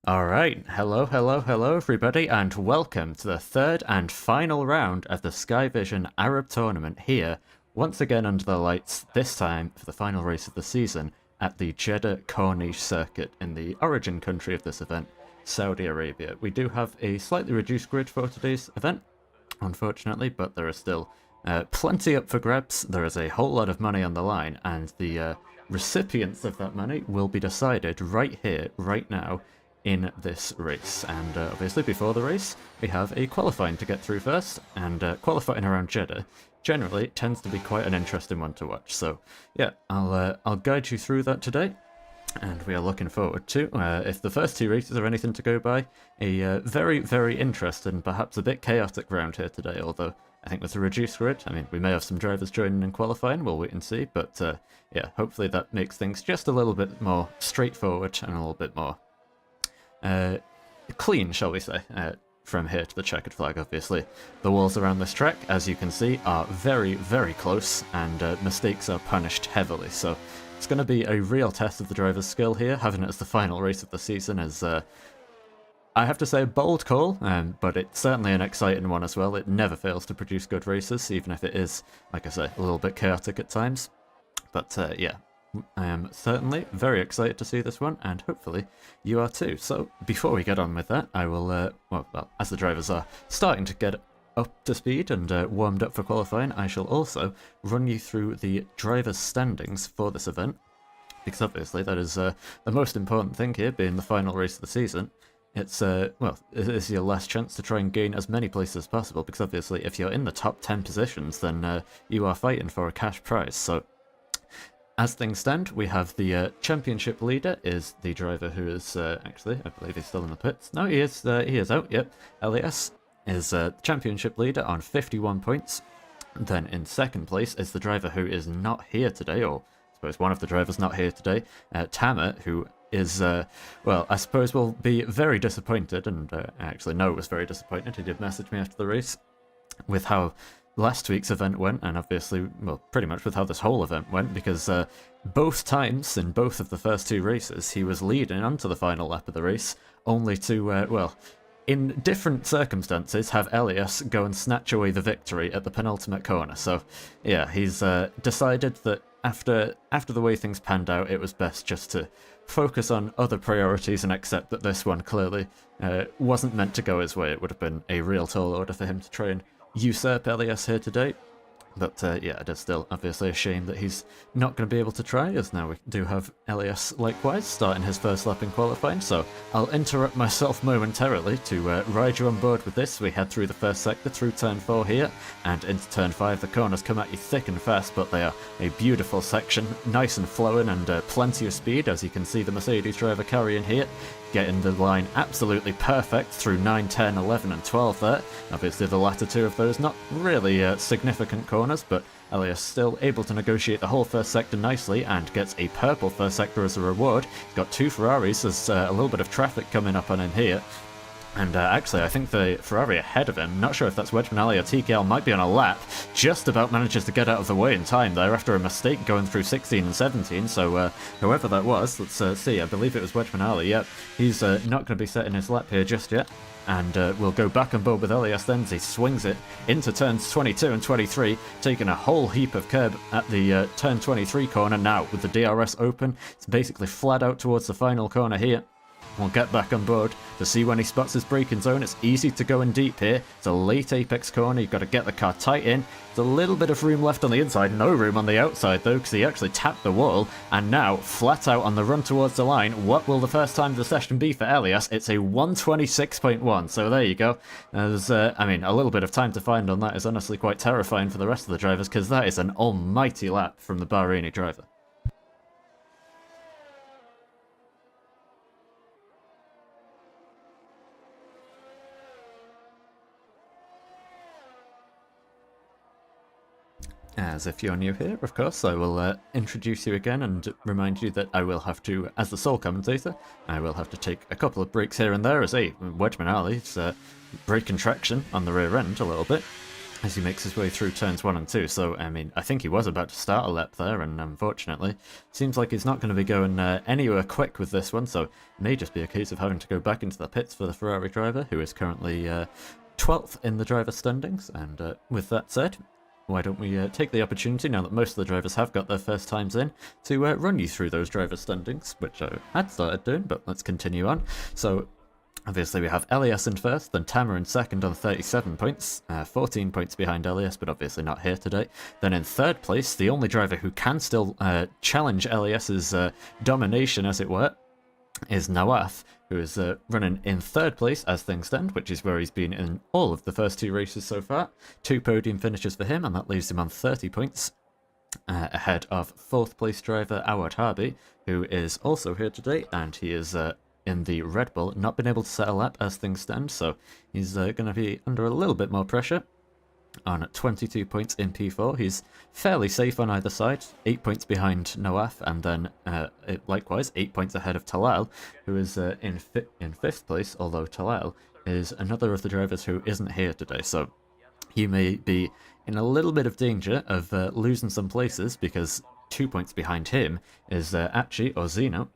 Alright, hello everybody, and welcome to the third and final round of the SkyVision Arab tournament here, once again under the lights, this time for the final race of the season at the Jeddah Corniche circuit in the origin country of this event, Saudi Arabia. We do have a slightly reduced grid for today's event, unfortunately, but there is still plenty up for grabs. There is a whole lot of money on the line, and the recipients of that money will be decided right here, right now, in this race. And obviously before the race we have a qualifying to get through first, and qualifying around Jeddah generally tends to be quite an interesting one to watch. So yeah, I'll guide you through that today, and we are looking forward to, if the first two races are anything to go by, a very interesting, perhaps a bit chaotic round here today. Although I think with the reduced grid, I mean, we may have some drivers joining in qualifying, we'll wait and see, but yeah, hopefully that makes things just a little bit more straightforward and a little bit more clean, shall we say, from here to the checkered flag. Obviously, the walls around this track, as you can see, are very close, and mistakes are punished heavily. So it's going to be a real test of the driver's skill here. Having it as the final race of the season is, I have to say, a bold call, but it's certainly an exciting one as well. It never fails to produce good races, even if it is, like I say, a little bit chaotic at times. But yeah, I am certainly very excited to see this one, and hopefully you are too. So before we get on with that, I will, well, as the drivers are starting to get up to speed and warmed up for qualifying, I shall also run you through the drivers' standings for this event, because obviously that is the most important thing here, being the final race of the season. It's, well, it is your last chance to try and gain as many places as possible, because obviously if you're in the top 10 positions, then you are fighting for a cash prize. So as things stand, we have the championship leader is the driver who is actually, I believe he's still in the pits. No, he is out, yep. Elias is championship leader on 51 points. Then in second place is the driver who is not here today, or I suppose one of the drivers not here today, Tamer, who is, well, I suppose will be very disappointed, and actually no, was very disappointed. He did message me after the race with how last week's event went, and obviously, well, pretty much with how this whole event went, because both times in both of the first two races he was leading onto the final lap of the race, only to, well, in different circumstances, have Elias go and snatch away the victory at the penultimate corner. So yeah, he's decided that after the way things panned out, it was best just to focus on other priorities and accept that this one clearly wasn't meant to go his way. It would have been a real tall order for him to try and usurp Elias here today. But yeah, it is still obviously a shame that he's not going to be able to try, as now we do have Elias likewise starting his first lap in qualifying. So I'll interrupt myself momentarily to ride you on board with this. We head through the first sector, through turn 4 here, and into turn 5. The corners come at you thick and fast, but they are a beautiful section, nice and flowing, and plenty of speed, as you can see the Mercedes driver carrying here. Getting the line absolutely perfect through 9, 10, 11 and 12 there. Obviously the latter two of those not really significant corners, but Elias still able to negotiate the whole first sector nicely and gets a purple first sector as a reward. He's got two Ferraris, there's a little bit of traffic coming up on him here. And actually, I think the Ferrari ahead of him, not sure if that's Wedgman Ali or TKL, might be on a lap, just about manages to get out of the way in time there after a mistake going through 16 and 17, so whoever that was, let's see, I believe it was Wedgman Ali, yep, he's not going to be setting his lap here just yet. And we'll go back on board with Elias then as he swings it into turns 22 and 23, taking a whole heap of curb at the turn 23 corner now with the DRS open. It's basically flat out towards the final corner here. We'll get back on board to see when he spots his braking zone. It's easy to go in deep here. It's a late apex corner. You've got to get the car tight in. There's a little bit of room left on the inside. No room on the outside, though, because he actually tapped the wall. And now, flat out on the run towards the line, what will the first time of the session be for Elias? It's a 126.1. So there you go. There's, I mean, a little bit of time to find on that is honestly quite terrifying for the rest of the drivers, because that is an almighty lap from the Bahraini driver. As if you're new here, of course, I will introduce you again and remind you that I will have to, as the sole commentator, I will have to take a couple of breaks here and there as Wedgman Ali's braking traction on the rear end a little bit. as he makes his way through turns 1 and 2. So, I mean, I think he was about to start a lap there, and unfortunately, seems like he's not going to be going anywhere quick with this one, so it may just be a case of having to go back into the pits for the Ferrari driver, who is currently 12th in the driver standings. And with that said, why don't we take the opportunity, now that most of the drivers have got their first times in, to run you through those driver standings, which I had started doing, but let's continue on. So, obviously we have Elias in first, then Tamer in second on 37 points, 14 points behind Elias, but obviously not here today. Then in third place, the only driver who can still challenge Elias's domination, as it were, is Nawaf, who is running in third place as things stand, which is where he's been in all of the first 2 races so far. 2 podium finishes for him, and that leaves him on 30 points. Ahead of 4th place driver Awad Harbi, who is also here today, and he is in the Red Bull, not been able to set a lap as things stand, so he's going to be under a little bit more pressure. On 22 points in P4, he's fairly safe on either side, 8 points behind Nawaf, and then likewise 8 points ahead of Talal, who is in 5th place, although Talal is another of the drivers who isn't here today, so he may be in a little bit of danger of losing some places, because 2 points behind him is Achi, or Zeno,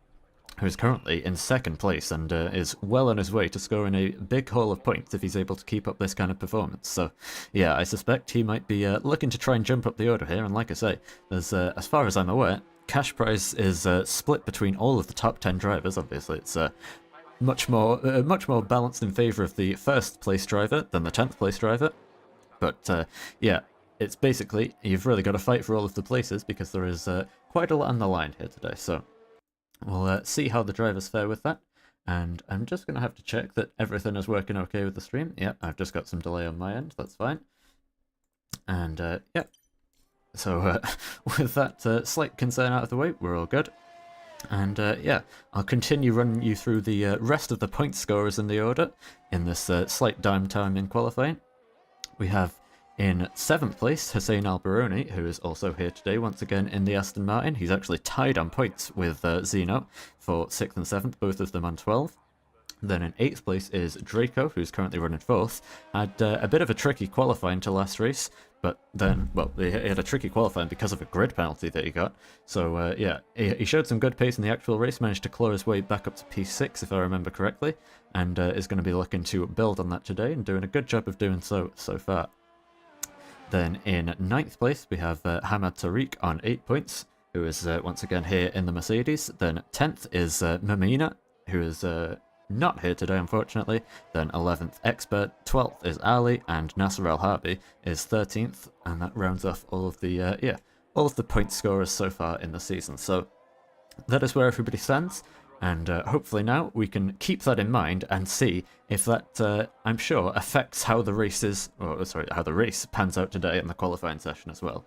who is currently in 2nd place and is well on his way to scoring a big haul of points if he's able to keep up this kind of performance. So, yeah, I suspect he might be looking to try and jump up the order here, and like I say, there's, as far as I'm aware, cash prize is split between all of the top 10 drivers. Obviously, it's much more balanced in favour of the 1st place driver than the 10th place driver, but yeah, it's basically, you've really got to fight for all of the places, because there is quite a lot on the line here today, so we'll see how the drivers fare with that, and I'm just going to have to check that everything is working okay with the stream. Yep, I've just got some delay on my end, that's fine. And yep, so with that slight concern out of the way, we're all good. And yeah, I'll continue running you through the rest of the point scorers in the order in this slight downtime in qualifying. We have in 7th place, Hussein Al-Baroni, who is also here today, once again in the Aston Martin. He's actually tied on points with Zeno for 6th and 7th, both of them on 12. Then in 8th place is Draco, who's currently running 4th. Had a bit of a tricky qualifying to last race, but then, well, he had a tricky qualifying because of a grid penalty that he got. So yeah, he showed some good pace in the actual race, managed to claw his way back up to P6, if I remember correctly, and is going to be looking to build on that today, and doing a good job of doing so far. Then in 9th place, we have Hamad Tariq on 8 points, who is once again here in the Mercedes. Then 10th is Mamina, who is not here today, unfortunately. Then 11th, Expert. 12th is Ali, and Nasser Al Harbi is 13th, and that rounds off all of the all of the point scorers so far in the season. So that is where everybody stands. And hopefully now we can keep that in mind and see if that, I'm sure, affects how the race is, or sorry, how the race pans out today in the qualifying session as well.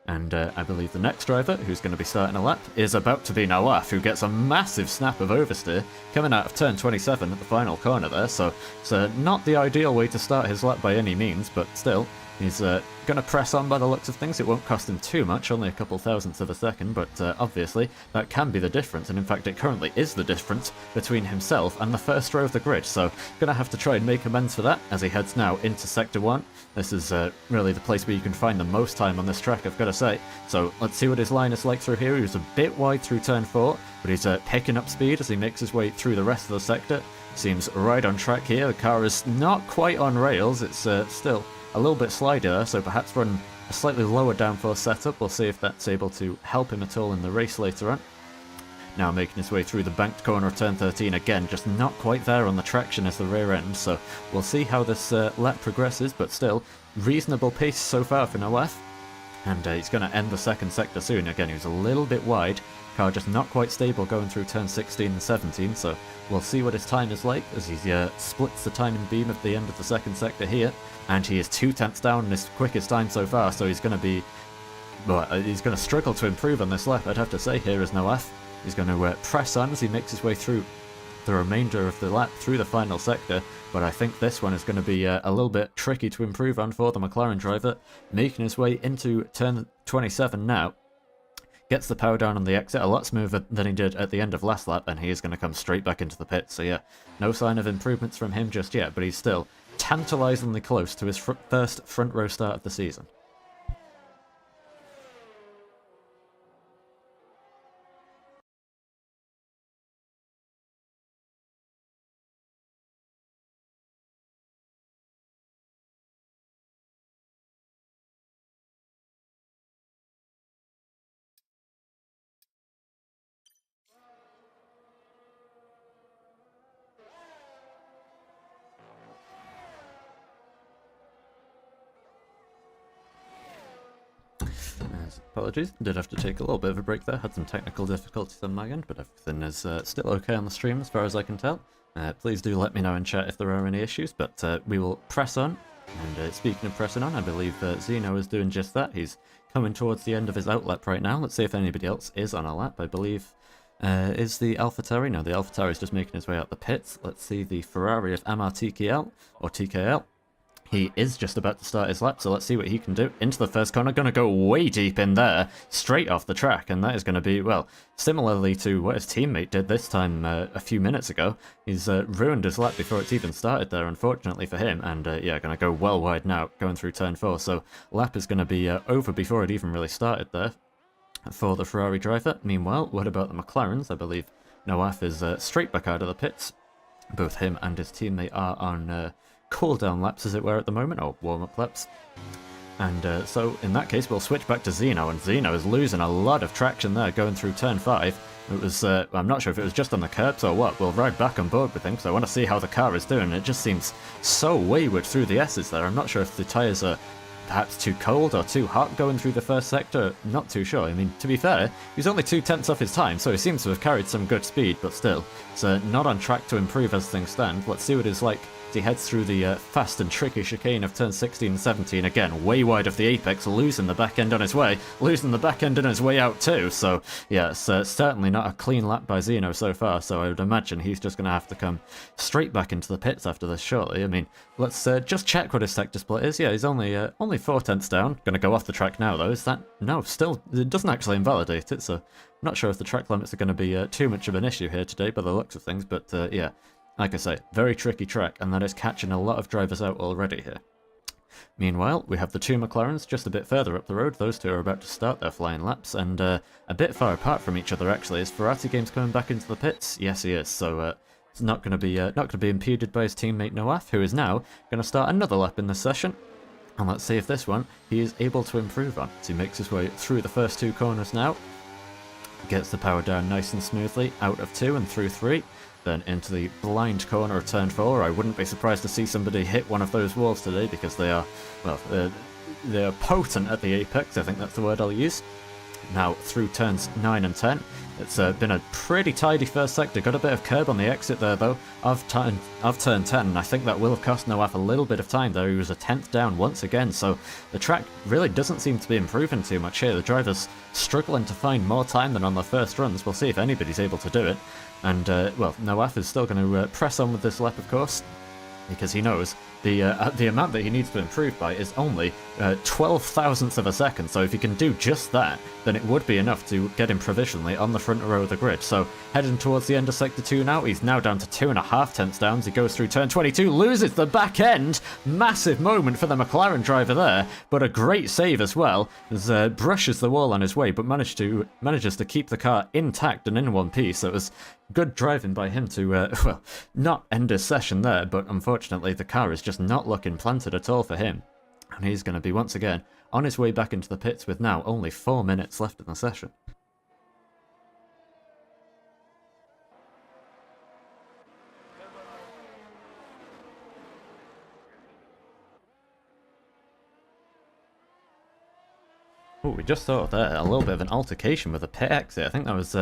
And I believe the next driver who's going to be starting a lap is about to be Nawaf, who gets a massive snap of oversteer coming out of turn 27 at the final corner there. So it's not the ideal way to start his lap by any means, but still, he's going to press on by the looks of things. It won't cost him too much, only a couple thousandths of a second, but obviously that can be the difference, and in fact it currently is the difference between himself and the first row of the grid, so going to have to try and make amends for that as he heads now into Sector 1. This is really the place where you can find the most time on this track, I've got to say. So let's see what his line is like through here. He was a bit wide through turn 4, but he's picking up speed as he makes his way through the rest of the sector. Seems right on track here. The car is not quite on rails, it's still a little bit slidey there, so perhaps run a slightly lower downforce setup. We'll see if that's able to help him at all in the race later on. Now making his way through the banked corner of turn 13, again just not quite there on the traction as the rear end, so we'll see how this lap progresses, but still reasonable pace so far for Nawaf. And he's going to end the second sector soon. Again, he was a little bit wide, car just not quite stable going through turn 16 and 17, so we'll see what his time is like as he splits the timing beam at the end of the second sector here. And he is 2/10 down in his quickest time so far, so he's going to be, well, he's going to struggle to improve on this lap, I'd have to say, here is Nawaf. He's going to press on as he makes his way through the remainder of the lap through the final sector, but I think this one is going to be a little bit tricky to improve on for the McLaren driver, making his way into turn 27 now. Gets the power down on the exit, a lot smoother than he did at the end of last lap, and he is going to come straight back into the pit. So yeah, no sign of improvements from him just yet, but he's still tantalizingly close to his first front row start of the season. Apologies, did have to take a little bit of a break there, had some technical difficulties on my end, but everything is still okay on the stream as far as I can tell. Please do let me know in chat if there are any issues, but we will press on. And speaking of pressing on, I believe Zeno is doing just that. He's coming towards the end of his outlap right now. Let's see if anybody else is on a lap. I believe is the AlphaTauri. No, the AlphaTauri is just making his way out the pits. Let's see the Ferrari of Amar TKL, or TKL. He is just about to start his lap, so let's see what he can do. Into the first corner, going to go way deep in there, straight off the track, and that is going to be, well, similarly to what his teammate did this time a few minutes ago. He's ruined his lap before it's even started there, unfortunately for him, and yeah, going to go well wide now, going through turn 4, so lap is going to be over before it even really started there for the Ferrari driver. Meanwhile, what about the McLarens? I believe Noaf is straight back out of the pits. Both him and his teammate are on cool-down laps, as it were, at the moment, or warm-up laps. And so, in that case, we'll switch back to Zeno, and Zeno is losing a lot of traction there, going through turn 5. It was, I'm not sure if it was just on the curbs or what. We'll ride back on board with him, because I want to see how the car is doing. It just seems so wayward through the S's there. I'm not sure if the tyres are perhaps too cold or too hot going through the first sector. Not too sure. I mean, to be fair, he's only 2/10 off his time, so he seems to have carried some good speed, but still, it's not on track to improve as things stand. Let's see what it's like as he heads through the fast and tricky chicane of turn 16 and 17. Again, way wide of the apex, losing the back end on his way, losing the back end on his way out too. So yeah, it's certainly not a clean lap by Zeno so far, so I would imagine he's just going to have to come straight back into the pits after this shortly. I mean, let's just check what his sector split is. Yeah, he's only 4/10 down. Going to go off the track now though. Is that? No, still, it doesn't actually invalidate it, so I'm not sure if the track limits are going to be too much of an issue here today by the looks of things, but yeah. Like I say, very tricky track, and that is catching a lot of drivers out already here. Meanwhile, we have the two McLarens just a bit further up the road. Those two are about to start their flying laps, and a bit far apart from each other actually. Is Ferrari Games coming back into the pits? Yes, he is. So it's not going to be impeded by his teammate Noaf, who is now going to start another lap in this session. And let's see if this one he is able to improve on. So he makes his way through the first two corners now. Gets the power down nice and smoothly, out of 2 and through 3. Then into the blind corner of turn 4. I wouldn't be surprised to see somebody hit one of those walls today, because they are, well, they're potent at the apex. I think that's the word I'll use. Now through turns 9 and 10. It's been a pretty tidy first sector. Got a bit of curb on the exit there though of turn 10, and I think that will have cost Noaf a little bit of time there. He was a 10th down once again, so the track really doesn't seem to be improving too much here. The driver's struggling to find more time than on the first runs. We'll see if anybody's able to do it. And, well, Noaf is still going to press on with this lap, of course, because he knows the amount that he needs to improve by is only 12 thousandths of a second. So if he can do just that, then it would be enough to get him provisionally on the front row of the grid. So heading towards the end of Sector 2 now. He's now down to 2.5 tenths down as he goes through turn 22, loses the back end. Massive moment for the McLaren driver there, but a great save as well, as brushes the wall on his way, but manages to keep the car intact and in one piece. So it was good driving by him to, well, not end his session there, but unfortunately the car is just not looking planted at all for him. And he's going to be once again on his way back into the pits with now only 4 minutes left in the session. Oh, we just saw there a little bit of an altercation with a pit exit. I think that was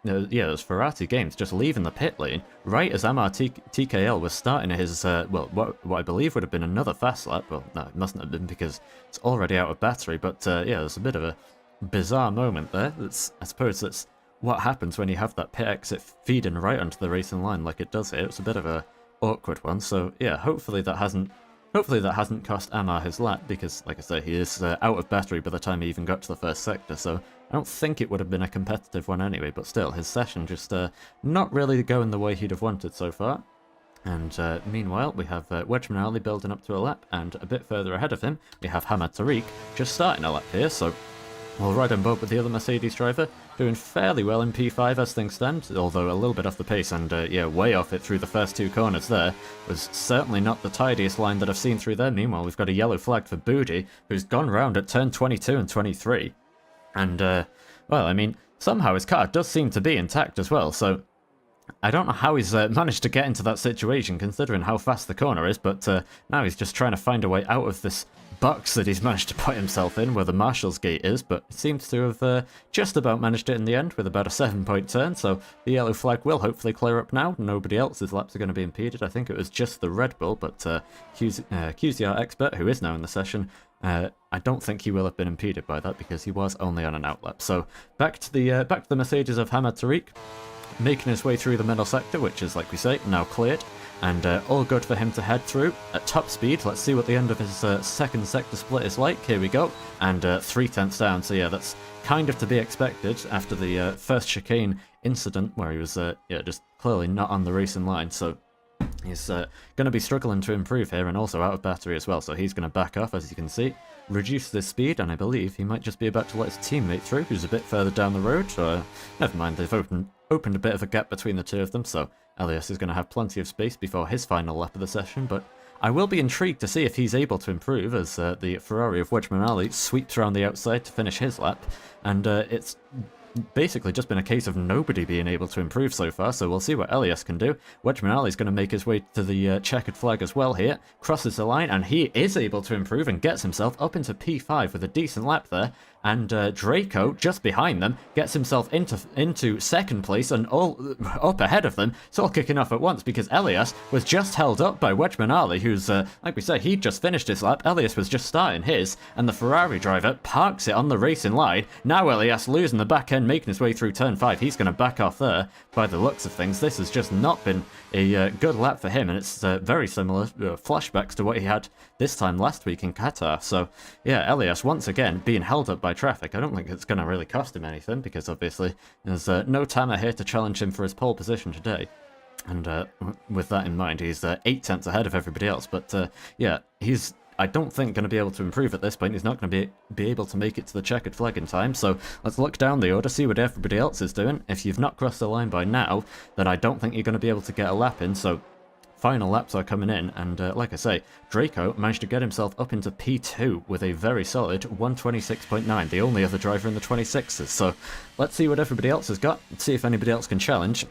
yeah, it was Ferrari Games just leaving the pit lane right as TKL was starting his, well, what I believe would have been another fast lap. Well, no, it mustn't have been because it's already out of battery, but yeah, there's a bit of a bizarre moment there. I suppose that's what happens when you have that pit exit feeding right onto the racing line like it does here. It's a bit of a awkward one, so yeah, hopefully that hasn't cost Amar his lap, because, like I say, he is out of battery by the time he even got to the first sector, so I don't think it would have been a competitive one anyway, but still, his session just not really going the way he'd have wanted so far. And meanwhile, we have Wedgman Ali building up to a lap, and a bit further ahead of him, we have Hamad Tariq just starting a lap here, so we'll ride on board with the other Mercedes driver, doing fairly well in P5 as things stand, although a little bit off the pace, and yeah, way off it through the first two corners there. Was certainly not the tidiest line that I've seen through there. Meanwhile, we've got a yellow flag for Budi, who's gone round at turn 22 and 23. And, well, I mean, somehow his car does seem to be intact as well, so I don't know how he's managed to get into that situation, considering how fast the corner is, but now he's just trying to find a way out of this box that he's managed to put himself in, where the Marshal's gate is, but seems to have just about managed it in the end with about a 7-point turn, so the yellow flag will hopefully clear up now. Nobody else's laps are going to be impeded. I think it was just the Red Bull, but QZR Expert, who is now in the session, I don't think he will have been impeded by that because he was only on an outlap. So back to the Mercedes of Hamad Tariq, making his way through the middle sector, which is, like we say, now cleared, and all good for him to head through at top speed. Let's see what the end of his second sector split is like. Here we go, and 3/10 down, so yeah, that's kind of to be expected after the first chicane incident, where he was yeah, just clearly not on the racing line, so he's going to be struggling to improve here, and also out of battery as well, so he's going to back off, as you can see, reduce this speed, and I believe he might just be about to let his teammate through, who's a bit further down the road. Never mind, they've opened a bit of a gap between the two of them, so Elias is going to have plenty of space before his final lap of the session, but I will be intrigued to see if he's able to improve as the Ferrari of Wedgman Ali sweeps around the outside to finish his lap, and it's basically just been a case of nobody being able to improve so far, so we'll see what Elias can do. Wedgman Ali is going to make his way to the checkered flag as well here, crosses the line, and he is able to improve and gets himself up into P5 with a decent lap there, and Draco, just behind them, gets himself into second place and all up ahead of them. It's all kicking off at once because Elias was just held up by Wedgman Ali, who's, like we said, he'd just finished his lap. Elias was just starting his, and the Ferrari driver parks it on the racing line. Now Elias losing the back end, making his way through turn 5. He's going to back off there by the looks of things. This has just not been a good lap for him, and it's very similar flashbacks to what he had this time last week in Qatar. So yeah, Elias once again being held up by traffic. I don't think it's going to really cost him anything, because obviously there's no Tama here to challenge him for his pole position today. And with that in mind, he's 8 tenths ahead of everybody else. But yeah, he's, I don't think, going to be able to improve at this point. He's not going to be able to make it to the checkered flag in time. So let's look down the order, see what everybody else is doing. If you've not crossed the line by now, then I don't think you're going to be able to get a lap in. So final laps are coming in, and like I say, Draco managed to get himself up into P2 with a very solid 126.9, the only other driver in the 26s. So let's see what everybody else has got, see if anybody else can challenge.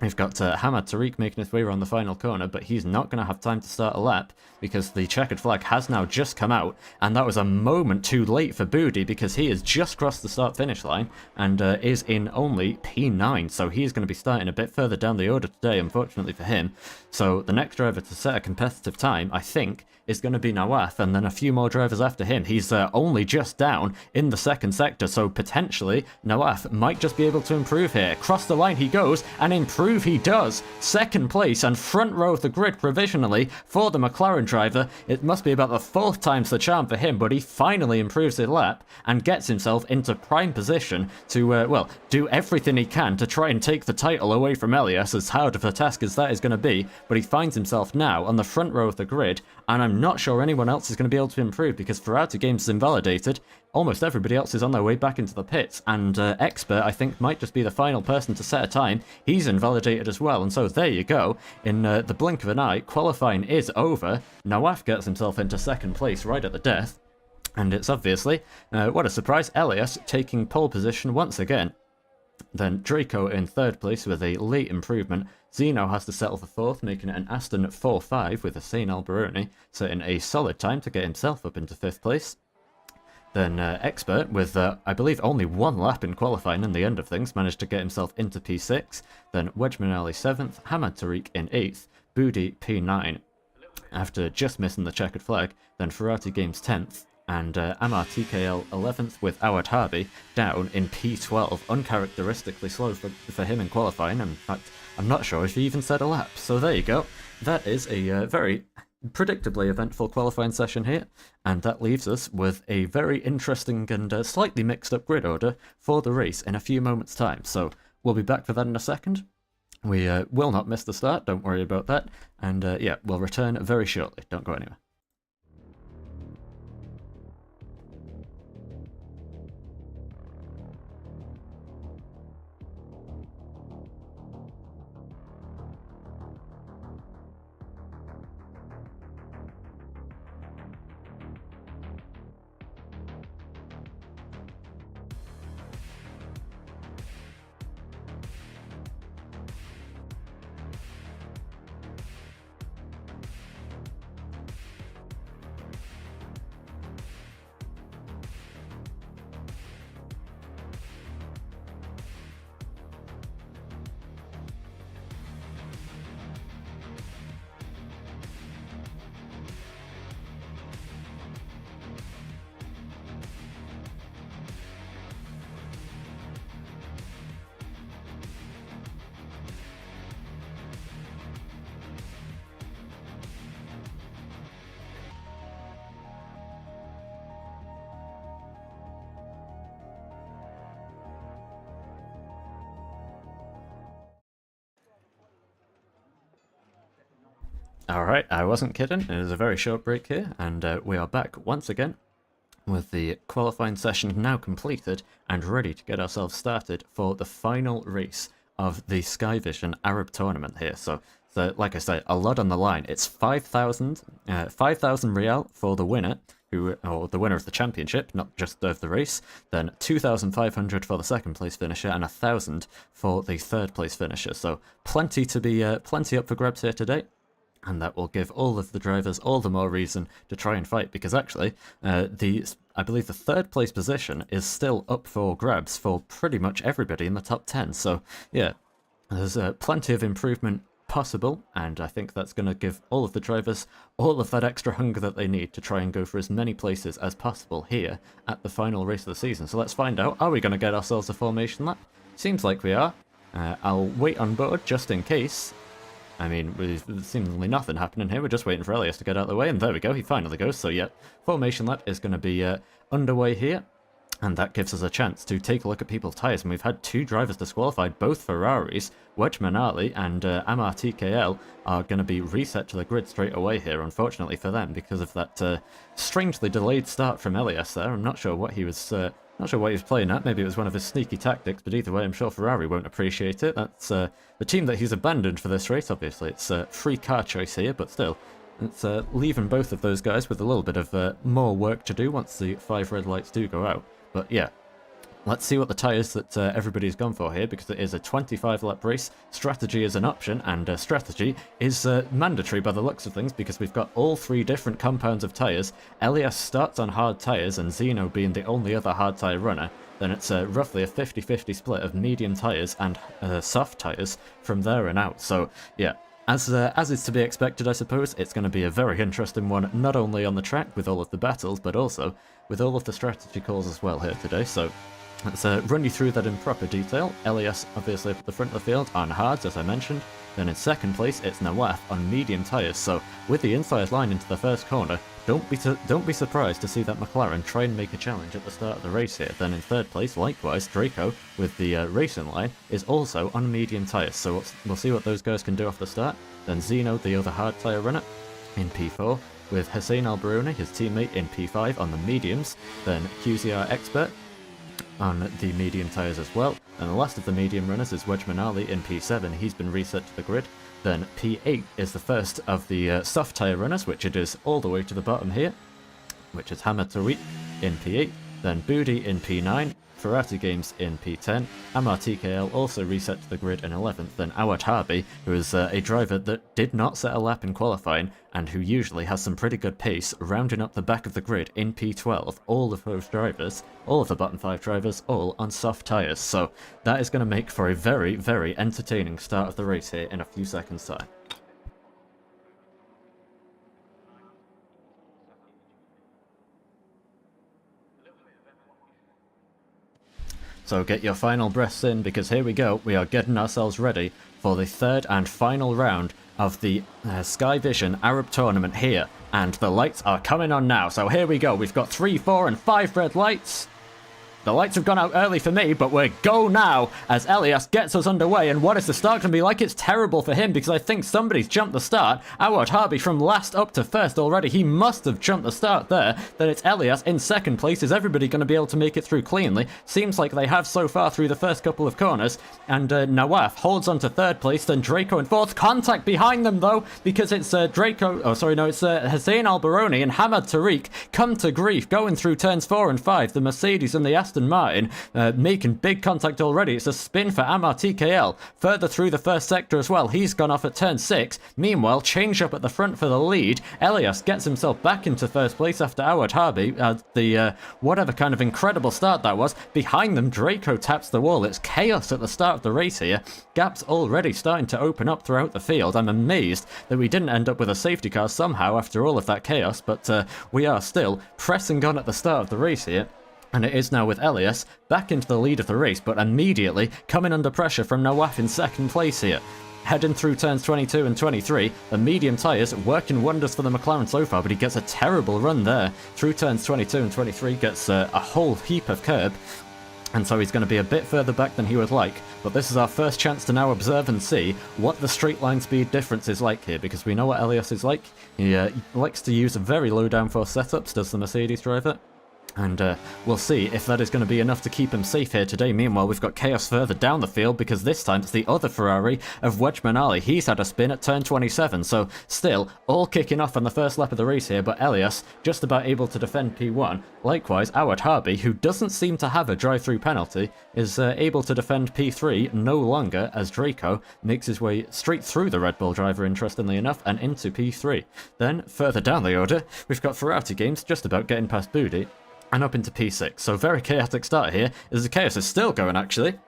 We've got Hamad Tariq making his way around the final corner, but he's not going to have time to start a lap because the checkered flag has now just come out, and that was a moment too late for Budi because he has just crossed the start-finish line and is in only P9, so he's going to be starting a bit further down the order today, unfortunately for him. So the next driver to set a competitive time, I think, is going to be Nawaf, and then a few more drivers after him. He's only just down in the second sector, so potentially Nawaf might just be able to improve here. Cross the line he goes, and improve he does. Second place and front row of the grid provisionally for the McLaren driver. It must be about the 4th time's the charm for him, but he finally improves his lap and gets himself into prime position to, well, do everything he can to try and take the title away from Elias, as hard of a task as that is going to be, but he finds himself now on the front row of the grid, and I'm not sure anyone else is going to be able to improve because Ferrari Games is invalidated. Almost everybody else is on their way back into the pits, and Expert, I think, might just be the final person to set a time. He's invalidated as well, and so there you go. In the blink of an eye, qualifying is over. Nawaf gets himself into second place right at the death, and it's obviously, what a surprise, Elias taking pole position once again. Then Draco in third place with a late improvement. Zeno has to settle for fourth, making it an Aston 4.5 with Hussein Alberoni setting a solid time to get himself up into fifth place. Then Expert, with I believe only one lap in qualifying in the end of things, managed to get himself into P6. Then Wedgman Ali 7th, Hamad Tariq in 8th, Budi P9. After just missing the checkered flag, then Ferrari Games 10th, and Amar TKL 11th with Awad Harbi down in P12, uncharacteristically slow for him in qualifying. In fact, I'm not sure if he even set a lap. So there you go. That is a very predictably eventful qualifying session here, and that leaves us with a very interesting and slightly mixed up grid order for the race in a few moments' time. So we'll be back for that in a second. We will not miss the start, don't worry about that. And yeah, we'll return very shortly. Don't go anywhere. Alright, I wasn't kidding. It is a very short break here, and we are back once again with the qualifying session now completed and ready to get ourselves started for the final race of the SkyVision Arab tournament here. So like I say, a lot on the line. It's 5,000 Real for the winner, or the winner of the championship, not just of the race. Then 2,500 for the second place finisher, and 1,000 for the third place finisher. So plenty up for grabs here today. And that will give all of the drivers all the more reason to try and fight, because actually, I believe the third place position is still up for grabs for pretty much everybody in the top 10. So yeah, there's plenty of improvement possible, and I think that's going to give all of the drivers all of that extra hunger that they need to try and go for as many places as possible here at the final race of the season. So let's find out. Are we going to get ourselves a formation lap? Seems like we are. I'll wait on board just in case. I mean, there's seemingly nothing happening here. We're just waiting for Elias to get out of the way, and there we go. He finally goes. So yeah, formation lap is going to be underway here, and that gives us a chance to take a look at people's tyres. And we've had 2 drivers disqualified, both Ferraris. Wejman Ali and Amar TKL are going to be reset to the grid straight away here, unfortunately for them, because of that strangely delayed start from Elias there. I'm not sure what he was... Not sure what he was playing at. Maybe it was one of his sneaky tactics, but either way, I'm sure Ferrari won't appreciate it. That's the team that he's abandoned for this race, obviously. It's a free car choice here, but still, it's leaving both of those guys with a little bit of more work to do once the 5 red lights do go out. But yeah, let's see what the tyres that everybody's gone for here, because it is a 25-lap race. Strategy is an option, and strategy is mandatory by the looks of things, because we've got all 3 different compounds of tyres. Elias starts on hard tyres, and Zeno being the only other hard tyre runner. Then it's roughly a 50-50 split of medium tyres and soft tyres from there and out. So yeah, as is to be expected, I suppose, it's going to be a very interesting one, not only on the track with all of the battles, but also with all of the strategy calls as well here today. So let's run you through that in proper detail. Elias, obviously, up at the front of the field on hards, as I mentioned. Then in second place, it's Nawaf on medium tyres. So with the inside line into the first corner, don't be surprised to see that McLaren try and make a challenge at the start of the race here. Then in third place, likewise, Draco with the racing line is also on medium tyres. So we'll see what those guys can do off the start. Then Zeno, the other hard tyre runner, in P4, with Hussein Al-Barouni, his teammate, in P5 on the mediums. Then QZR Expert on the medium tyres as well. And the last of the medium runners is Wejman Ali in P7. He's been reset to the grid. Then P8 is the first of the soft tyre runners, which it is all the way to the bottom here, which is Hamad Tawik in P8. Then Budi in P9, Ferrati Games in P10, Amar TKL also reset to the grid in 11th, then Awad Harbi, who is a driver that did not set a lap in qualifying, and who usually has some pretty good pace, rounding up the back of the grid in P12. All of those drivers, all of the bottom 5 drivers, all on soft tyres, so that is going to make for a very, very entertaining start of the race here in a few seconds' time. So get your final breaths in, because here we go. We are getting ourselves ready for the third and final round of the SkyVision Arab tournament here. And the lights are coming on now. So here we go. We've got 3, 4, and 5 red lights. The lights have gone out early for me, but we're go now as Elias gets us underway. And what is the start going to be like? It's terrible for him because I think somebody's jumped the start. Awad Harbi from last up to first already. He must have jumped the start there. Then it's Elias in second place. Is everybody going to be able to make it through cleanly? Seems like they have so far through the first couple of corners. And Nawaf holds on to third place. Then Draco in fourth. Contact behind them though, because it's Draco. Oh, sorry, no, it's Hussein Al-Baroni and Hamad Tariq come to grief going through turns 4 and 5. The Mercedes and the Aston Martin making big contact already. It's a spin for Ammar TKL. Further through the first sector as well. He's gone off at turn 6. Meanwhile, change up at the front for the lead. Elias gets himself back into first place after Awad Harbi. The whatever kind of incredible start that was. Behind them, Draco taps the wall. It's chaos at the start of the race here. Gaps already starting to open up throughout the field. I'm amazed that we didn't end up with a safety car somehow after all of that chaos, but we are still pressing on at the start of the race here. And it is now with Elias back into the lead of the race, but immediately coming under pressure from Nawaf in second place here. Heading through turns 22 and 23, the medium tyres working wonders for the McLaren so far, but he gets a terrible run there. Through turns 22 and 23, gets a whole heap of curb. And so he's going to be a bit further back than he would like, but this is our first chance to now observe and see what the straight line speed difference is like here, because we know what Elias is like. He likes to use very low downforce setups, does the Mercedes driver. And we'll see if that is going to be enough to keep him safe here today. Meanwhile, we've got chaos further down the field because this time it's the other Ferrari of Wejman Ali. He's had a spin at turn 27, so still all kicking off on the first lap of the race here, but Elias just about able to defend P1. Likewise, Awad Harbi, who doesn't seem to have a drive-through penalty, is able to defend P3 no longer as Draco makes his way straight through the Red Bull driver, interestingly enough, and into P3. Then, further down the order, we've got Ferrari Games just about getting past Budi and up into P6. So very chaotic start here, as the chaos is still going actually.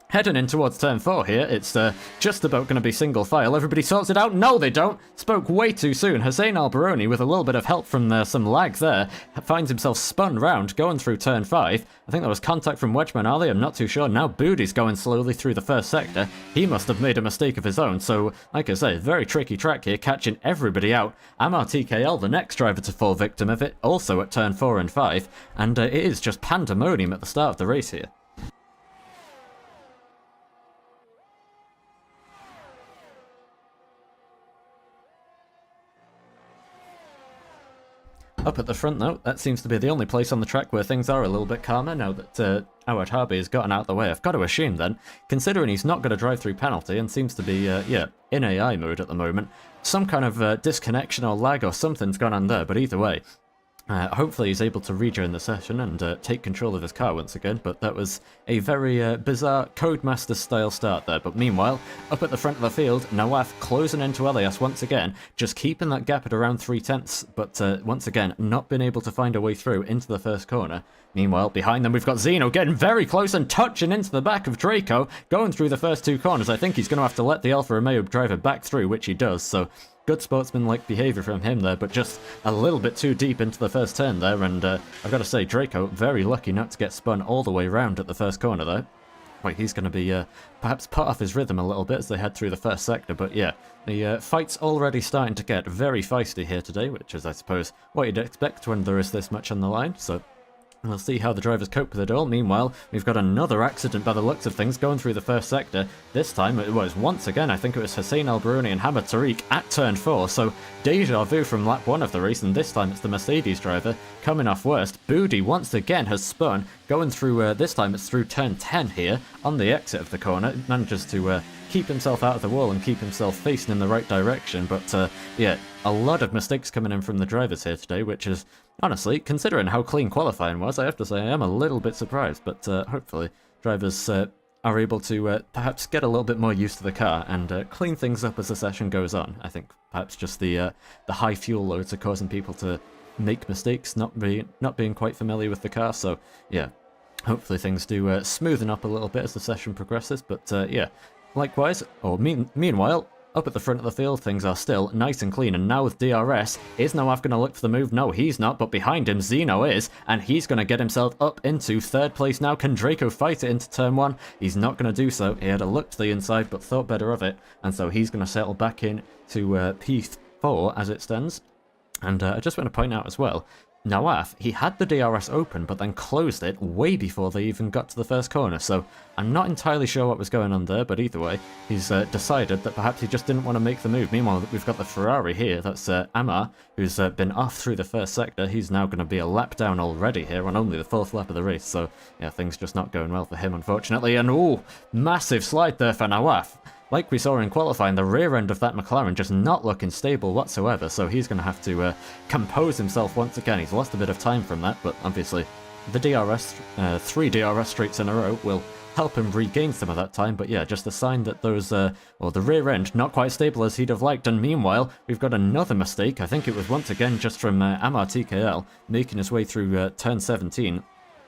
Heading in towards turn 4 here, it's just about going to be single file. Everybody sorts it out. No, they don't. Spoke way too soon. Hussein Al-Baroni, with a little bit of help from some lag there, finds himself spun round, going through turn 5. I think that was contact from Wejman Ali, I'm not too sure. Now Budi's going slowly through the first sector. He must have made a mistake of his own, so, like I say, very tricky track here, catching everybody out. Ammar TKL, the next driver to fall victim of it, also at turn 4 and 5, and it is just pandemonium at the start of the race here. Up at the front though, that seems to be the only place on the track where things are a little bit calmer now that Awad Harbi has gotten out of the way. I've got to assume then, considering he's not got a drive-through penalty and seems to be, in AI mode at the moment, some kind of disconnection or lag or something's gone on there, but either way, hopefully he's able to rejoin the session and take control of his car once again, but that was a very bizarre Codemaster-style start there. But meanwhile, up at the front of the field, Nawaf closing into Elias once again, just keeping that gap at around 3/10, but once again, not been able to find a way through into the first corner. Meanwhile, behind them we've got Zeno getting very close and touching into the back of Draco, going through the first 2 corners. I think he's going to have to let the Alfa Romeo driver back through, which he does, so good sportsman-like behaviour from him there, but just a little bit too deep into the first turn there, and I've got to say, Draco, very lucky not to get spun all the way round at the first corner there. Wait, he's going to be perhaps put off his rhythm a little bit as they head through the first sector, but yeah, the fight's already starting to get very feisty here today, which is, I suppose, what you'd expect when there is this much on the line, so we'll see how the drivers cope with it all. Meanwhile, we've got another accident by the looks of things going through the first sector. This time it was once again, I think it was Hussein Al-Baroni and Hamad Tariq at turn 4, so deja vu from lap 1 of the race, and this time it's the Mercedes driver coming off worst. Budi once again has spun, going through, this time it's through turn 10 here, on the exit of the corner. It manages to keep himself out of the wall and keep himself facing in the right direction, but yeah, a lot of mistakes coming in from the drivers here today, which is, honestly, considering how clean qualifying was, I have to say I am a little bit surprised, but hopefully drivers are able to perhaps get a little bit more used to the car and clean things up as the session goes on. I think perhaps just the high fuel loads are causing people to make mistakes, not being quite familiar with the car, so yeah, hopefully things do smoothen up a little bit as the session progresses, but yeah, likewise, or meanwhile, up at the front of the field, things are still nice and clean, and now with DRS, is Nawaf going to look for the move? No, he's not, but behind him, Zeno is, and he's going to get himself up into 3rd place now. Can Draco fight it into turn 1? He's not going to do so. He had a look to the inside, but thought better of it, and so he's going to settle back in to P4 as it stands. And I just want to point out as well, Nawaf, he had the DRS open, but then closed it way before they even got to the first corner, so I'm not entirely sure what was going on there, but either way, he's decided that perhaps he just didn't want to make the move. Meanwhile, we've got the Ferrari here, that's Amar, who's been off through the first sector. He's now going to be a lap down already here on only the 4th lap of the race, so yeah, things just not going well for him, unfortunately, and ooh, massive slide there for Nawaf. Like we saw in qualifying, the rear end of that McLaren just not looking stable whatsoever, so he's going to have to compose himself once again. He's lost a bit of time from that, but obviously the DRS, 3 DRS straights in a row will help him regain some of that time, but yeah, just a sign that those, well, the rear end not quite stable as he'd have liked, and meanwhile, we've got another mistake. I think it was once again just from Amar TKL making his way through turn 17.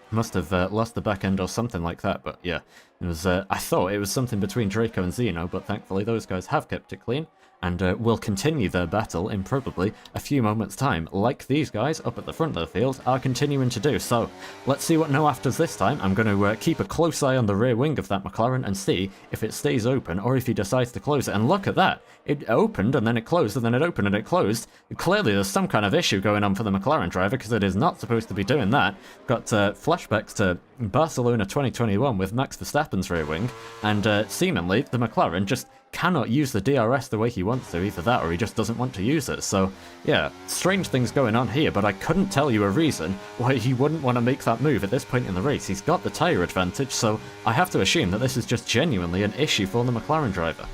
Must have lost the back end or something like that, but yeah, it was. I thought it was something between Draco and Zeno, but thankfully those guys have kept it clean, and will continue their battle in probably a few moments' time, like these guys up at the front of the field are continuing to do. So let's see what Noaf does this time. I'm going to keep a close eye on the rear wing of that McLaren and see if it stays open or if he decides to close it. And look at that! It opened and then it closed and then it opened and it closed. Clearly there's some kind of issue going on for the McLaren driver because it is not supposed to be doing that. Got flashbacks to Barcelona 2021 with Max Verstappen's rear wing, and seemingly the McLaren just cannot use the DRS the way he wants to, either that or he just doesn't want to use it. So yeah, strange things going on here, but I couldn't tell you a reason why he wouldn't want to make that move at this point in the race. He's got the tyre advantage, so I have to assume that this is just genuinely an issue for the McLaren driver.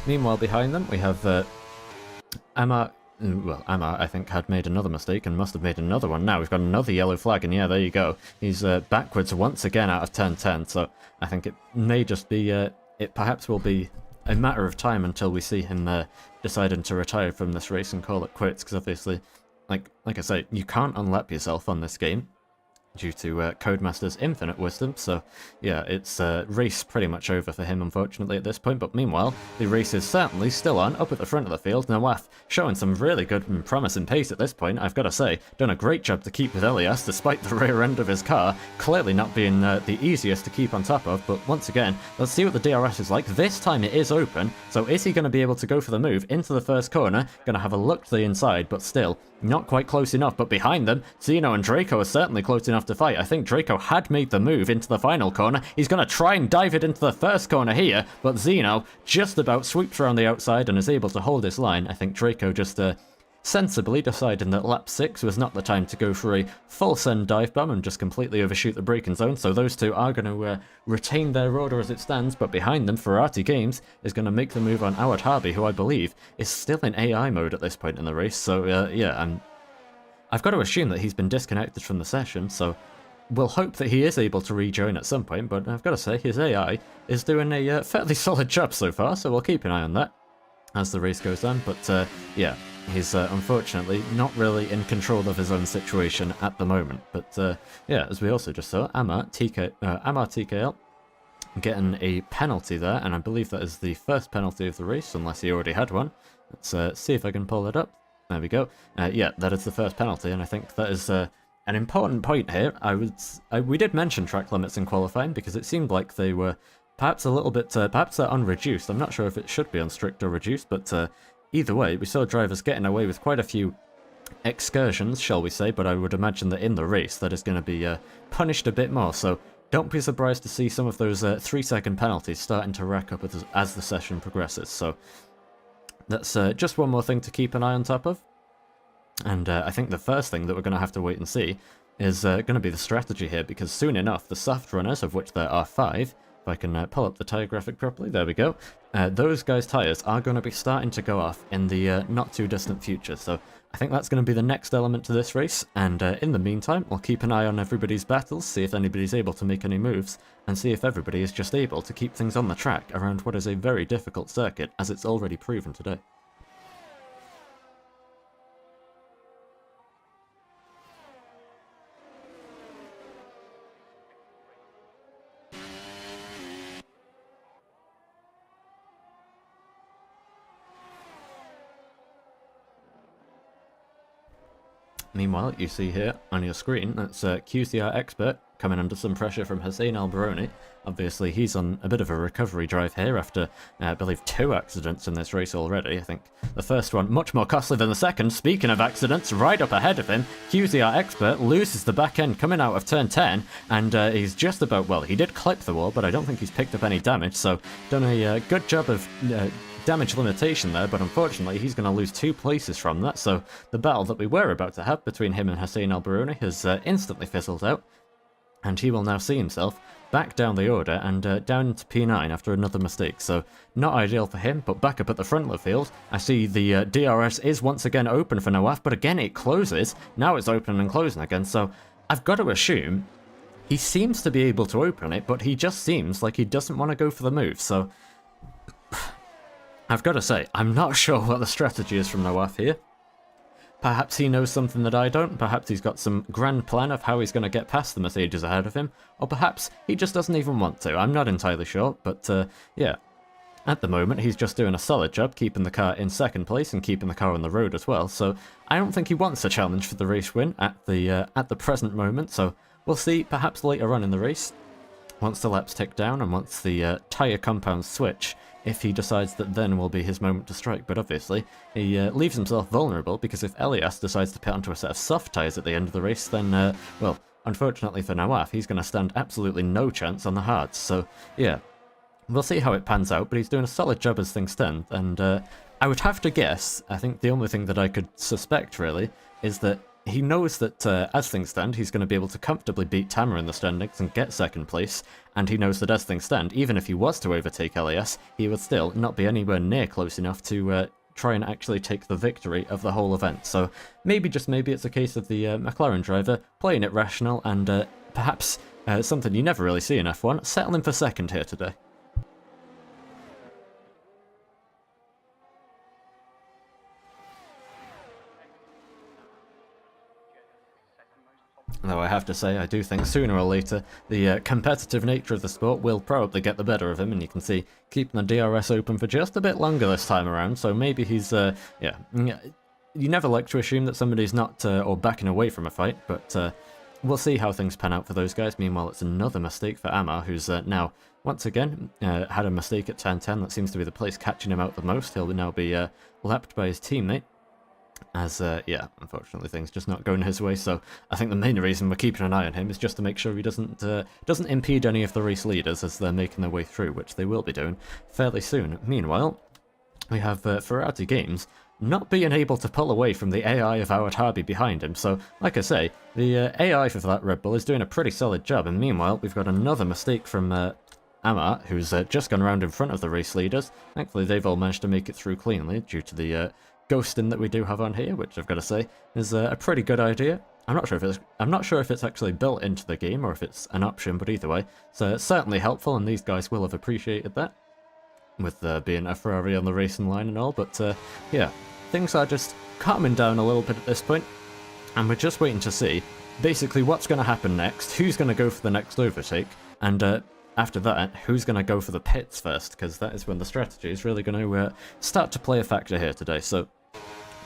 Meanwhile, behind them, we have Amar. Well, Amar, I think, had made another mistake and must have made another one. Now we've got another yellow flag, and yeah, there you go. He's backwards once again out of turn 10, so I think it may just be, it perhaps will be a matter of time until we see him deciding to retire from this race and call it quits, because obviously, like I say, you can't unlap yourself on this game due to Codemaster's infinite wisdom, so yeah, it's race pretty much over for him unfortunately at this point, but meanwhile, the race is certainly still on, up at the front of the field. Nawaf showing some really good and promising pace at this point, I've got to say, done a great job to keep with Elias despite the rear end of his car, clearly not being the easiest to keep on top of, but once again, let's see what the DRS is like. This time it is open, so is he going to be able to go for the move into the first corner? Going to have a look to the inside, but still, not quite close enough, but behind them, Zeno and Draco are certainly close enough to fight. I think Draco had made the move into the final corner. He's going to try and dive it into the first corner here, but Zeno just about sweeps around the outside and is able to hold his line. I think Draco just sensibly deciding that lap 6 was not the time to go for a full send dive bomb and just completely overshoot the braking zone, so those two are going to retain their order as it stands, but behind them, Ferrari Games is going to make the move on Awad Harbi, who I believe is still in AI mode at this point in the race, so yeah, I've got to assume that he's been disconnected from the session, so we'll hope that he is able to rejoin at some point, but I've got to say, his AI is doing a fairly solid job so far, so we'll keep an eye on that as the race goes on, but yeah, he's unfortunately not really in control of his own situation at the moment. But yeah, as we also just saw, Amar TKL getting a penalty there, and I believe that is the first penalty of the race, unless he already had one. Let's see if I can pull it up. There we go. Yeah, that is the first penalty, and I think that is an important point here. We did mention track limits in qualifying because it seemed like they were perhaps a little bit, perhaps they're unreduced. I'm not sure if it should be on strict or reduced, but either way, we saw drivers getting away with quite a few excursions, shall we say, but I would imagine that in the race that is going to be punished a bit more, so don't be surprised to see some of those 3-second penalties starting to rack up as the session progresses. So that's just one more thing to keep an eye on top of, and I think the first thing that we're going to have to wait and see is going to be the strategy here, because soon enough the soft runners, of which there are 5, if I can pull up the tyre graphic properly, there we go. Those guys' tyres are going to be starting to go off in the not too distant future, so I think that's going to be the next element to this race, and in the meantime, we'll keep an eye on everybody's battles, see if anybody's able to make any moves, and see if everybody is just able to keep things on the track around what is a very difficult circuit, as it's already proven today. Meanwhile, you see here on your screen, that's QCR Expert coming under some pressure from Hussein Al-Baroni. Obviously, he's on a bit of a recovery drive here after, I believe, 2 accidents in this race already. I think the first one much more costly than the second. Speaking of accidents, right up ahead of him, QCR Expert loses the back end coming out of turn 10, and he's just about, well, he did clip the wall, but I don't think he's picked up any damage, so done a good job of damage limitation there, but unfortunately he's going to lose 2 places from that, so the battle that we were about to have between him and Hussein Al-Baroni has instantly fizzled out, and he will now see himself back down the order and down to P9 after another mistake, so not ideal for him, but back up at the front of the field, I see the DRS is once again open for Nawaf, but again it closes, now it's open and closing again, so I've got to assume he seems to be able to open it, but he just seems like he doesn't want to go for the move, so I've got to say, I'm not sure what the strategy is from Nawaf here. Perhaps he knows something that I don't, perhaps he's got some grand plan of how he's going to get past the Mercedes ahead of him, or perhaps he just doesn't even want to. I'm not entirely sure, but yeah. At the moment, he's just doing a solid job keeping the car in second place and keeping the car on the road as well, so I don't think he wants a challenge for the race win at the present moment, so we'll see perhaps later on in the race, once the laps tick down and once the tyre compounds switch, if he decides that then will be his moment to strike. But obviously, he leaves himself vulnerable, because if Elias decides to pit onto a set of soft tyres at the end of the race, then, well, unfortunately for Nawaf, he's going to stand absolutely no chance on the hards. So, yeah, we'll see how it pans out, but he's doing a solid job as things stand, and I would have to guess, I think the only thing that I could suspect, really, is that he knows that, as things stand, he's going to be able to comfortably beat Tamer in the standings and get second place, and he knows that as things stand, even if he was to overtake Elias, he would still not be anywhere near close enough to try and actually take the victory of the whole event. So maybe, just maybe, it's a case of the McLaren driver playing it rational and perhaps something you never really see in F1, settling for second here today. Though I have to say, I do think sooner or later, the competitive nature of the sport will probably get the better of him, and you can see keeping the DRS open for just a bit longer this time around, so maybe he's, yeah, you never like to assume that somebody's not, or backing away from a fight, but we'll see how things pan out for those guys. Meanwhile, it's another mistake for Amar, who's now, once again, had a mistake at turn 10. That seems to be the place catching him out the most. He'll now be lapped by his teammate. As, yeah, unfortunately things just not going his way, so I think the main reason we're keeping an eye on him is just to make sure he doesn't impede any of the race leaders as they're making their way through, which they will be doing fairly soon. Meanwhile, we have Ferrari Games not being able to pull away from the AI of Howard Harby behind him, so, like I say, the AI for that Red Bull is doing a pretty solid job, and meanwhile, we've got another mistake from Amar, who's just gone around in front of the race leaders. Thankfully, they've all managed to make it through cleanly due to the ghosting that we do have on here, which I've got to say is a pretty good idea. I'm not sure if it's actually built into the game or if it's an option, but either way, it's certainly helpful, and these guys will have appreciated that, with being a Ferrari on the racing line and all. But yeah, things are just calming down a little bit at this point, and we're just waiting to see basically what's going to happen next, who's going to go for the next overtake, and after that, who's going to go for the pits first, because that is when the strategy is really going to start to play a factor here today. So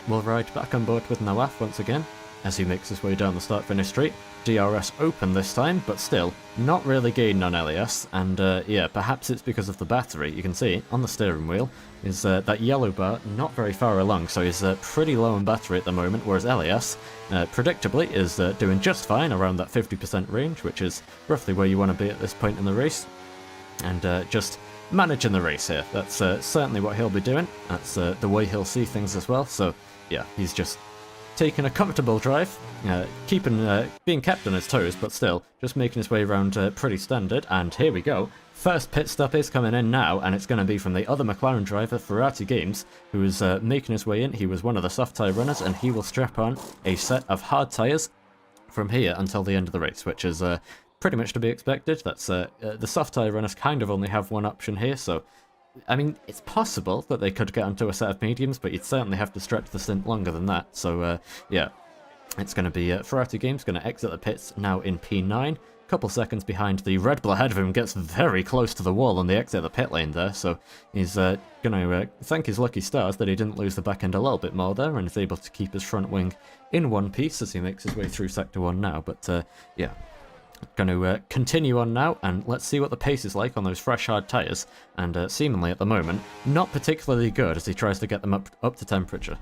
we'll ride back on board with Nawaf once again, as he makes his way down the start-finish straight. DRS open this time, but still not really gaining on Elias, and yeah, perhaps it's because of the battery. You can see on the steering wheel is that yellow bar not very far along, so he's pretty low on battery at the moment, whereas Elias, predictably, is doing just fine around that 50% range, which is roughly where you want to be at this point in the race, and just managing the race here. That's certainly what he'll be doing. That's the way he'll see things as well, so yeah, he's just taking a comfortable drive, being kept on his toes, but still just making his way around pretty standard. And here we go. First pit stop is coming in now, and it's going to be from the other McLaren driver, Ferrari Games, who is making his way in. He was one of the soft tyre runners, and he will strap on a set of hard tyres from here until the end of the race, which is pretty much to be expected. That's the soft tyre runners kind of only have one option here, so I mean, it's possible that they could get onto a set of mediums, but you'd certainly have to stretch the stint longer than that. So, yeah, it's going to be Ferrari Games going to exit the pits now in P9, couple seconds behind. The Red Bull ahead of him gets very close to the wall on the exit of the pit lane there, so he's going to thank his lucky stars that he didn't lose the back end a little bit more there, and is able to keep his front wing in one piece as he makes his way through Sector 1 now. But yeah, going to continue on now, and let's see what the pace is like on those fresh hard tyres, and seemingly at the moment not particularly good as he tries to get them up to temperature.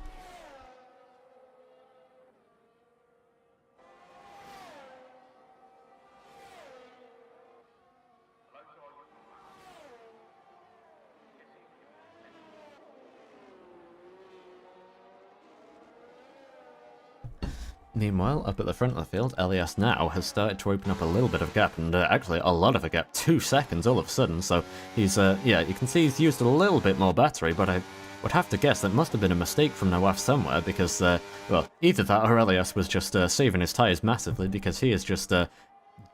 Meanwhile, up at the front of the field, Elias now has started to open up a little bit of gap, and actually a lot of a gap, 2 seconds all of a sudden, so he's, yeah, you can see he's used a little bit more battery, but I would have to guess that must have been a mistake from Nawaf somewhere, because, well, either that or Elias was just saving his tyres massively, because he is just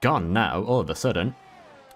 gone now, all of a sudden,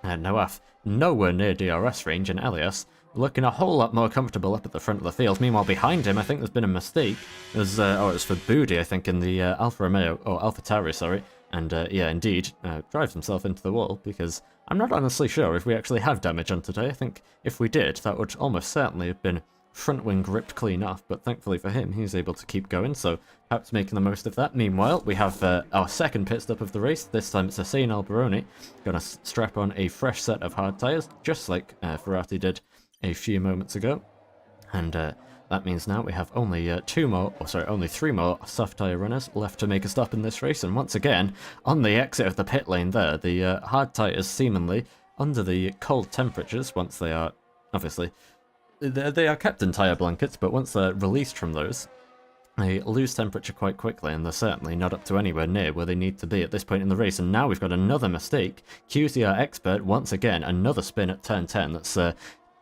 and Nawaf nowhere near DRS range, and Elias looking a whole lot more comfortable up at the front of the field. Meanwhile, behind him, I think there's been a mistake. There's, oh, it was for Budi, I think, in the Alfa Romeo, or Alfa Tauri, sorry. And, yeah, indeed, drives himself into the wall, because I'm not honestly sure if we actually have damage on today. I think if we did, that would almost certainly have been front wing ripped clean off, but thankfully for him, he's able to keep going, so perhaps making the most of that. Meanwhile, we have our second pit stop of the race. This time it's Hussein Albaroni, going to strap on a fresh set of hard tyres, just like Ferrari did a few moments ago, and that means now we have only only 3 more soft tyre runners left to make a stop in this race. And once again, on the exit of the pit lane there, the hard tyres seemingly under the cold temperatures, once they are, obviously, they are kept in tyre blankets, but once they're released from those, they lose temperature quite quickly, and they're certainly not up to anywhere near where they need to be at this point in the race. And now we've got another mistake. QCR Expert, once again, another spin at turn 10. That's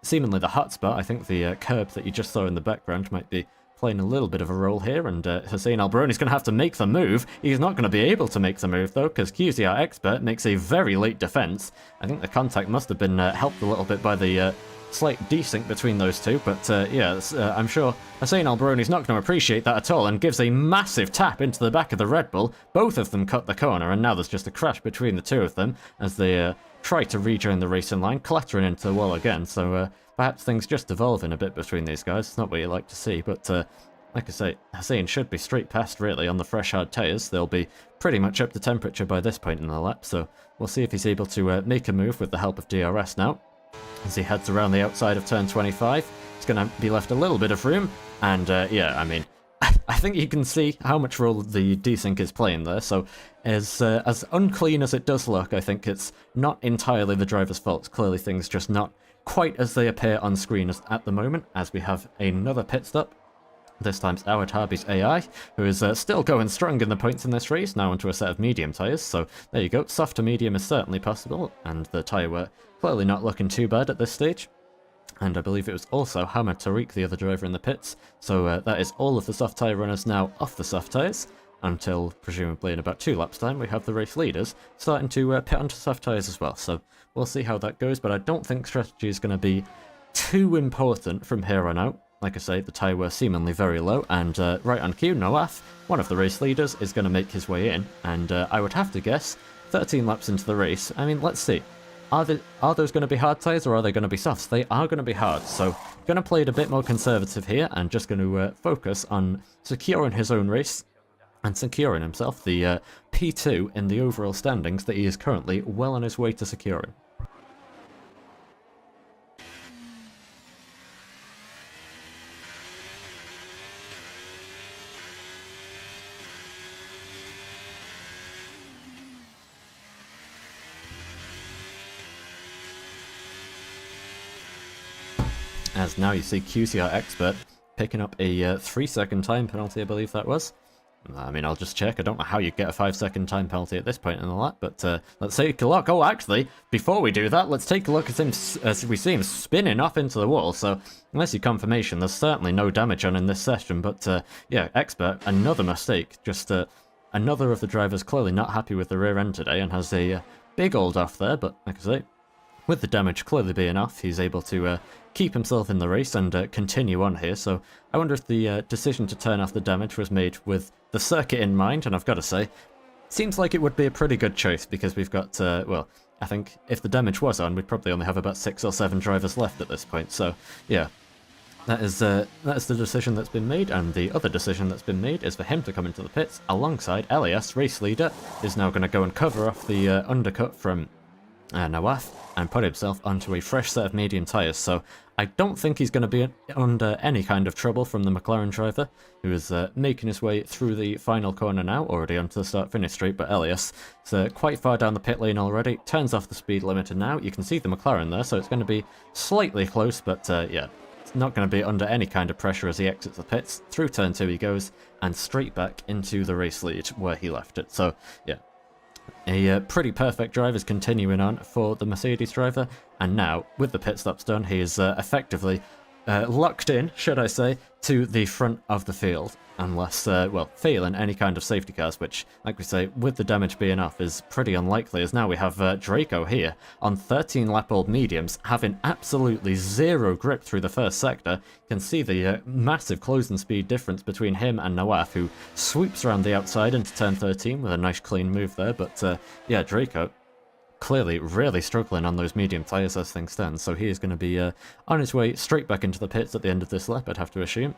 seemingly the hot spot. I think the curb that you just saw in the background might be playing a little bit of a role here, and Hussein Albaroni is going to have to make the move. He's not going to be able to make the move, though, because QCR Expert makes a very late defense. I think the contact must have been helped a little bit by the slight desync between those two, but yeah, I'm sure Hussein Albaroni is not going to appreciate that at all, and gives a massive tap into the back of the Red Bull. Both of them cut the corner, and now there's just a crash between the two of them as they try to rejoin the racing line, clattering into the wall again. So perhaps things just evolving a bit between these guys. It's not what you like to see, but like I say, Hussein should be straight past really on the fresh hard tyres. They'll be pretty much up to temperature by this point in the lap, so we'll see if he's able to make a move with the help of DRS now. As he heads around the outside of turn 25, it's going to be left a little bit of room, and yeah, I mean, I think you can see how much role the desync is playing there. So as unclean as it does look, I think it's not entirely the driver's fault. Clearly things just not quite as they appear on screen at the moment, as we have another pit stop. This time it's Awad Harbi's AI, who is still going strong in the points in this race, now onto a set of medium tyres. So there you go, soft to medium is certainly possible, and the tyre were clearly not looking too bad at this stage. And I believe it was also Hamad Tariq, the other driver in the pits. So that is all of the soft tyre runners now off the soft tyres, until presumably in about 2 laps time we have the race leaders starting to pit onto soft tyres as well. So we'll see how that goes, but I don't think strategy is going to be too important from here on out. Like I say, the tyre were seemingly very low, and right on cue, Nawaf, one of the race leaders, is going to make his way in, and I would have to guess 13 laps into the race. I mean, let's see. Are those going to be hard tyres, or are they going to be softs? They are going to be hard, so going to play it a bit more conservative here, and just going to focus on securing his own race, and securing himself the P2 in the overall standings that he is currently well on his way to securing. As now you see QCR Expert picking up a 3-second time penalty, I believe that was. I mean, I'll just check. I don't know how you get a 5-second time penalty at this point in the lap, but let's take a look. Oh, actually, before we do that, let's take a look at him as we see him spinning off into the wall. So, unless you confirmation, there's certainly no damage on in this session, but yeah, Expert, another mistake. Just another of the drivers clearly not happy with the rear end today and has a big old off there, but like I say, with the damage clearly being off, he's able to keep himself in the race and continue on here. So I wonder if the decision to turn off the damage was made with the circuit in mind, and I've got to say, seems like it would be a pretty good choice because we've got, well, I think if the damage was on, we'd probably only have about 6 or 7 drivers left at this point, so yeah. That is the decision that's been made, and the other decision that's been made is for him to come into the pits alongside Elias, race leader, is now going to go and cover off the undercut from Nawaf and put himself onto a fresh set of medium tyres, so I don't think he's going to be under any kind of trouble from the McLaren driver, who is making his way through the final corner now, already onto the start-finish straight, but Elias is quite far down the pit lane already, turns off the speed limiter now. You can see the McLaren there, so it's going to be slightly close, but yeah. Not going to be under any kind of pressure as he exits the pits. Through turn 2 he goes, and straight back into the race lead where he left it. So, yeah. A pretty perfect drive is continuing on for the Mercedes driver, and now, with the pit stops done, he is effectively locked in, should I say, to the front of the field. Unless, well, failing any kind of safety cars, which, like we say, with the damage being off, is pretty unlikely, as now we have Draco here on 13-lap-old mediums, having absolutely zero grip through the first sector. You can see the massive closing speed difference between him and Nawaf, who swoops around the outside into turn 13 with a nice clean move there, but yeah, Draco clearly really struggling on those medium tyres as things stand, so he is going to be on his way straight back into the pits at the end of this lap, I'd have to assume,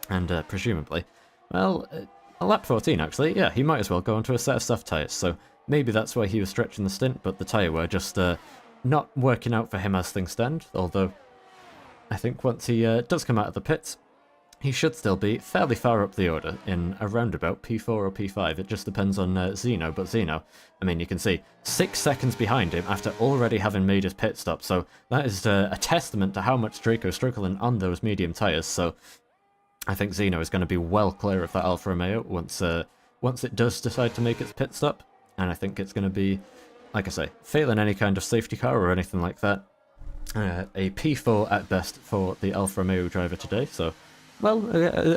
and presumably, well, lap 14 actually, yeah, he might as well go onto a set of soft tyres, so maybe that's why he was stretching the stint, but the tyre were just not working out for him as things stand, although I think once he does come out of the pits, he should still be fairly far up the order in around about P4 or P5. It just depends on Zeno, but Zeno, I mean, you can see 6 seconds behind him after already having made his pit stop, so that is a testament to how much Draco's struggling on those medium tyres, so I think Zeno is going to be well clear of that Alfa Romeo once it does decide to make its pit stop, and I think it's going to be, like I say, failing any kind of safety car or anything like that, a P4 at best for the Alfa Romeo driver today, so well,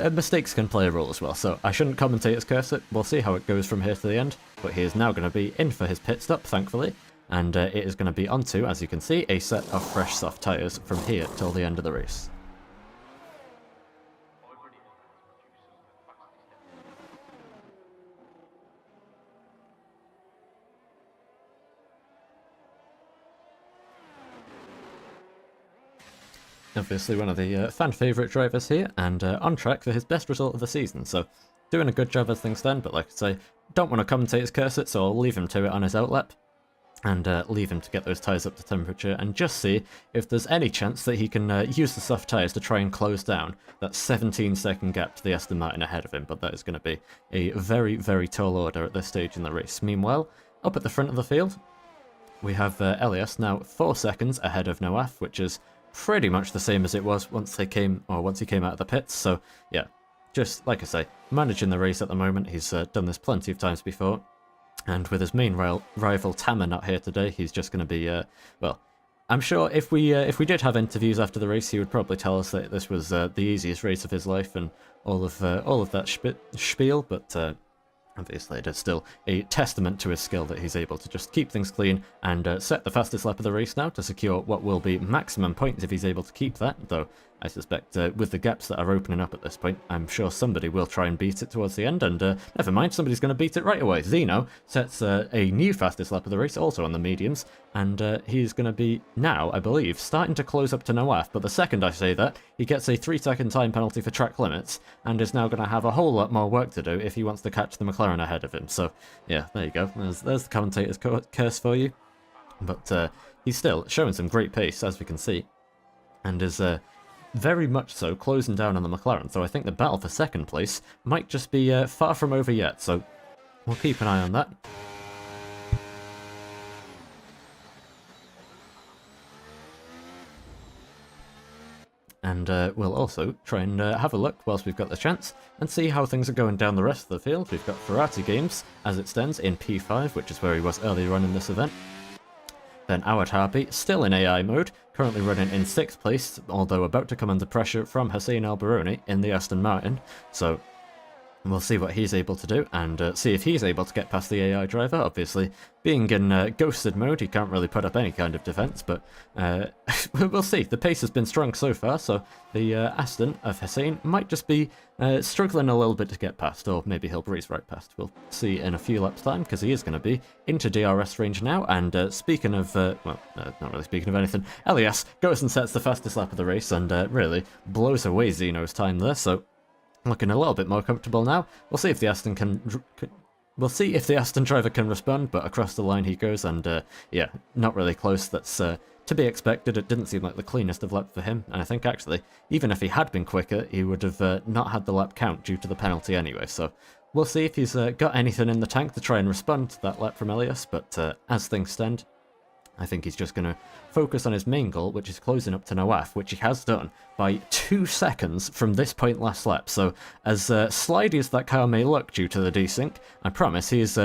mistakes can play a role as well, so I shouldn't commentator's curse it. We'll see how it goes from here to the end, but he is now going to be in for his pit stop, thankfully, and it is going to be onto, as you can see, a set of fresh soft tyres from here till the end of the race. Obviously one of the fan favourite drivers here, and on track for his best result of the season, so doing a good job as things stand, but like I say, don't want to commentator's curse it, so I'll leave him to it on his outlap, and leave him to get those tyres up to temperature, and just see if there's any chance that he can use the soft tyres to try and close down that 17-second gap to the Aston Martin ahead of him, but that is going to be a very, very tall order at this stage in the race. Meanwhile, up at the front of the field, we have Elias now 4 seconds ahead of Nawaf, which is pretty much the same as it was once he came out of the pits, so yeah, just like I say, managing the race at the moment. He's done this plenty of times before, and with his main rival Tamer not here today, he's just going to be, well, I'm sure if we did have interviews after the race, he would probably tell us that this was the easiest race of his life and all of that spiel, but obviously it is still a testament to his skill that he's able to just keep things clean and set the fastest lap of the race now to secure what will be maximum points if he's able to keep that, though I suspect with the gaps that are opening up at this point, I'm sure somebody will try and beat it towards the end, and never mind, somebody's going to beat it right away. Zeno sets a new fastest lap of the race, also on the mediums, and he's going to be now, I believe, starting to close up to Nawaf, but the second I say that, he gets a 3-second time penalty for track limits, and is now going to have a whole lot more work to do if he wants to catch the McLaren ahead of him. So, yeah, there you go. There's the commentator's curse for you. But he's still showing some great pace, as we can see, and is very much so closing down on the McLaren, so I think the battle for second place might just be far from over yet, so we'll keep an eye on that. And we'll also try and have a look whilst we've got the chance and see how things are going down the rest of the field. We've got Ferrari Games as it stands in P5, which is where he was earlier on in this event. Then Awad Harbi, still in AI mode, currently running in 6th place, although about to come under pressure from Hussein Al-Baroni in the Aston Martin. So, We'll see what he's able to do, and see if he's able to get past the AI driver. Obviously, being in ghosted mode, he can't really put up any kind of defense, but we'll see. The pace has been strong so far, so the Aston of Hussein might just be struggling a little bit to get past, or maybe he'll breeze right past. We'll see in a few laps' time, because he is going to be into DRS range now, and speaking of, well, not really speaking of anything, Elias goes and sets the fastest lap of the race, and really blows away Zeno's time there, so looking a little bit more comfortable now. We'll see if the Aston we'll see if the Aston driver can respond, but across the line he goes, and yeah, not really close. That's to be expected. It didn't seem like the cleanest of laps for him, and I think actually, even if he had been quicker, he would have not had the lap count due to the penalty anyway. So we'll see if he's got anything in the tank to try and respond to that lap from Elias, but as things stand, I think he's just going to focus on his main goal, which is closing up to Nawaf, which he has done by 2 seconds from this point last lap. So as slidey as that car may look due to the desync, I promise he is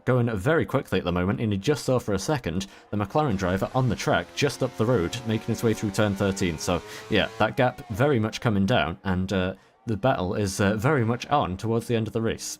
going very quickly at the moment, and he just saw for a second the McLaren driver on the track just up the road, making his way through turn 13. So yeah, that gap very much coming down, and the battle is very much on towards the end of the race.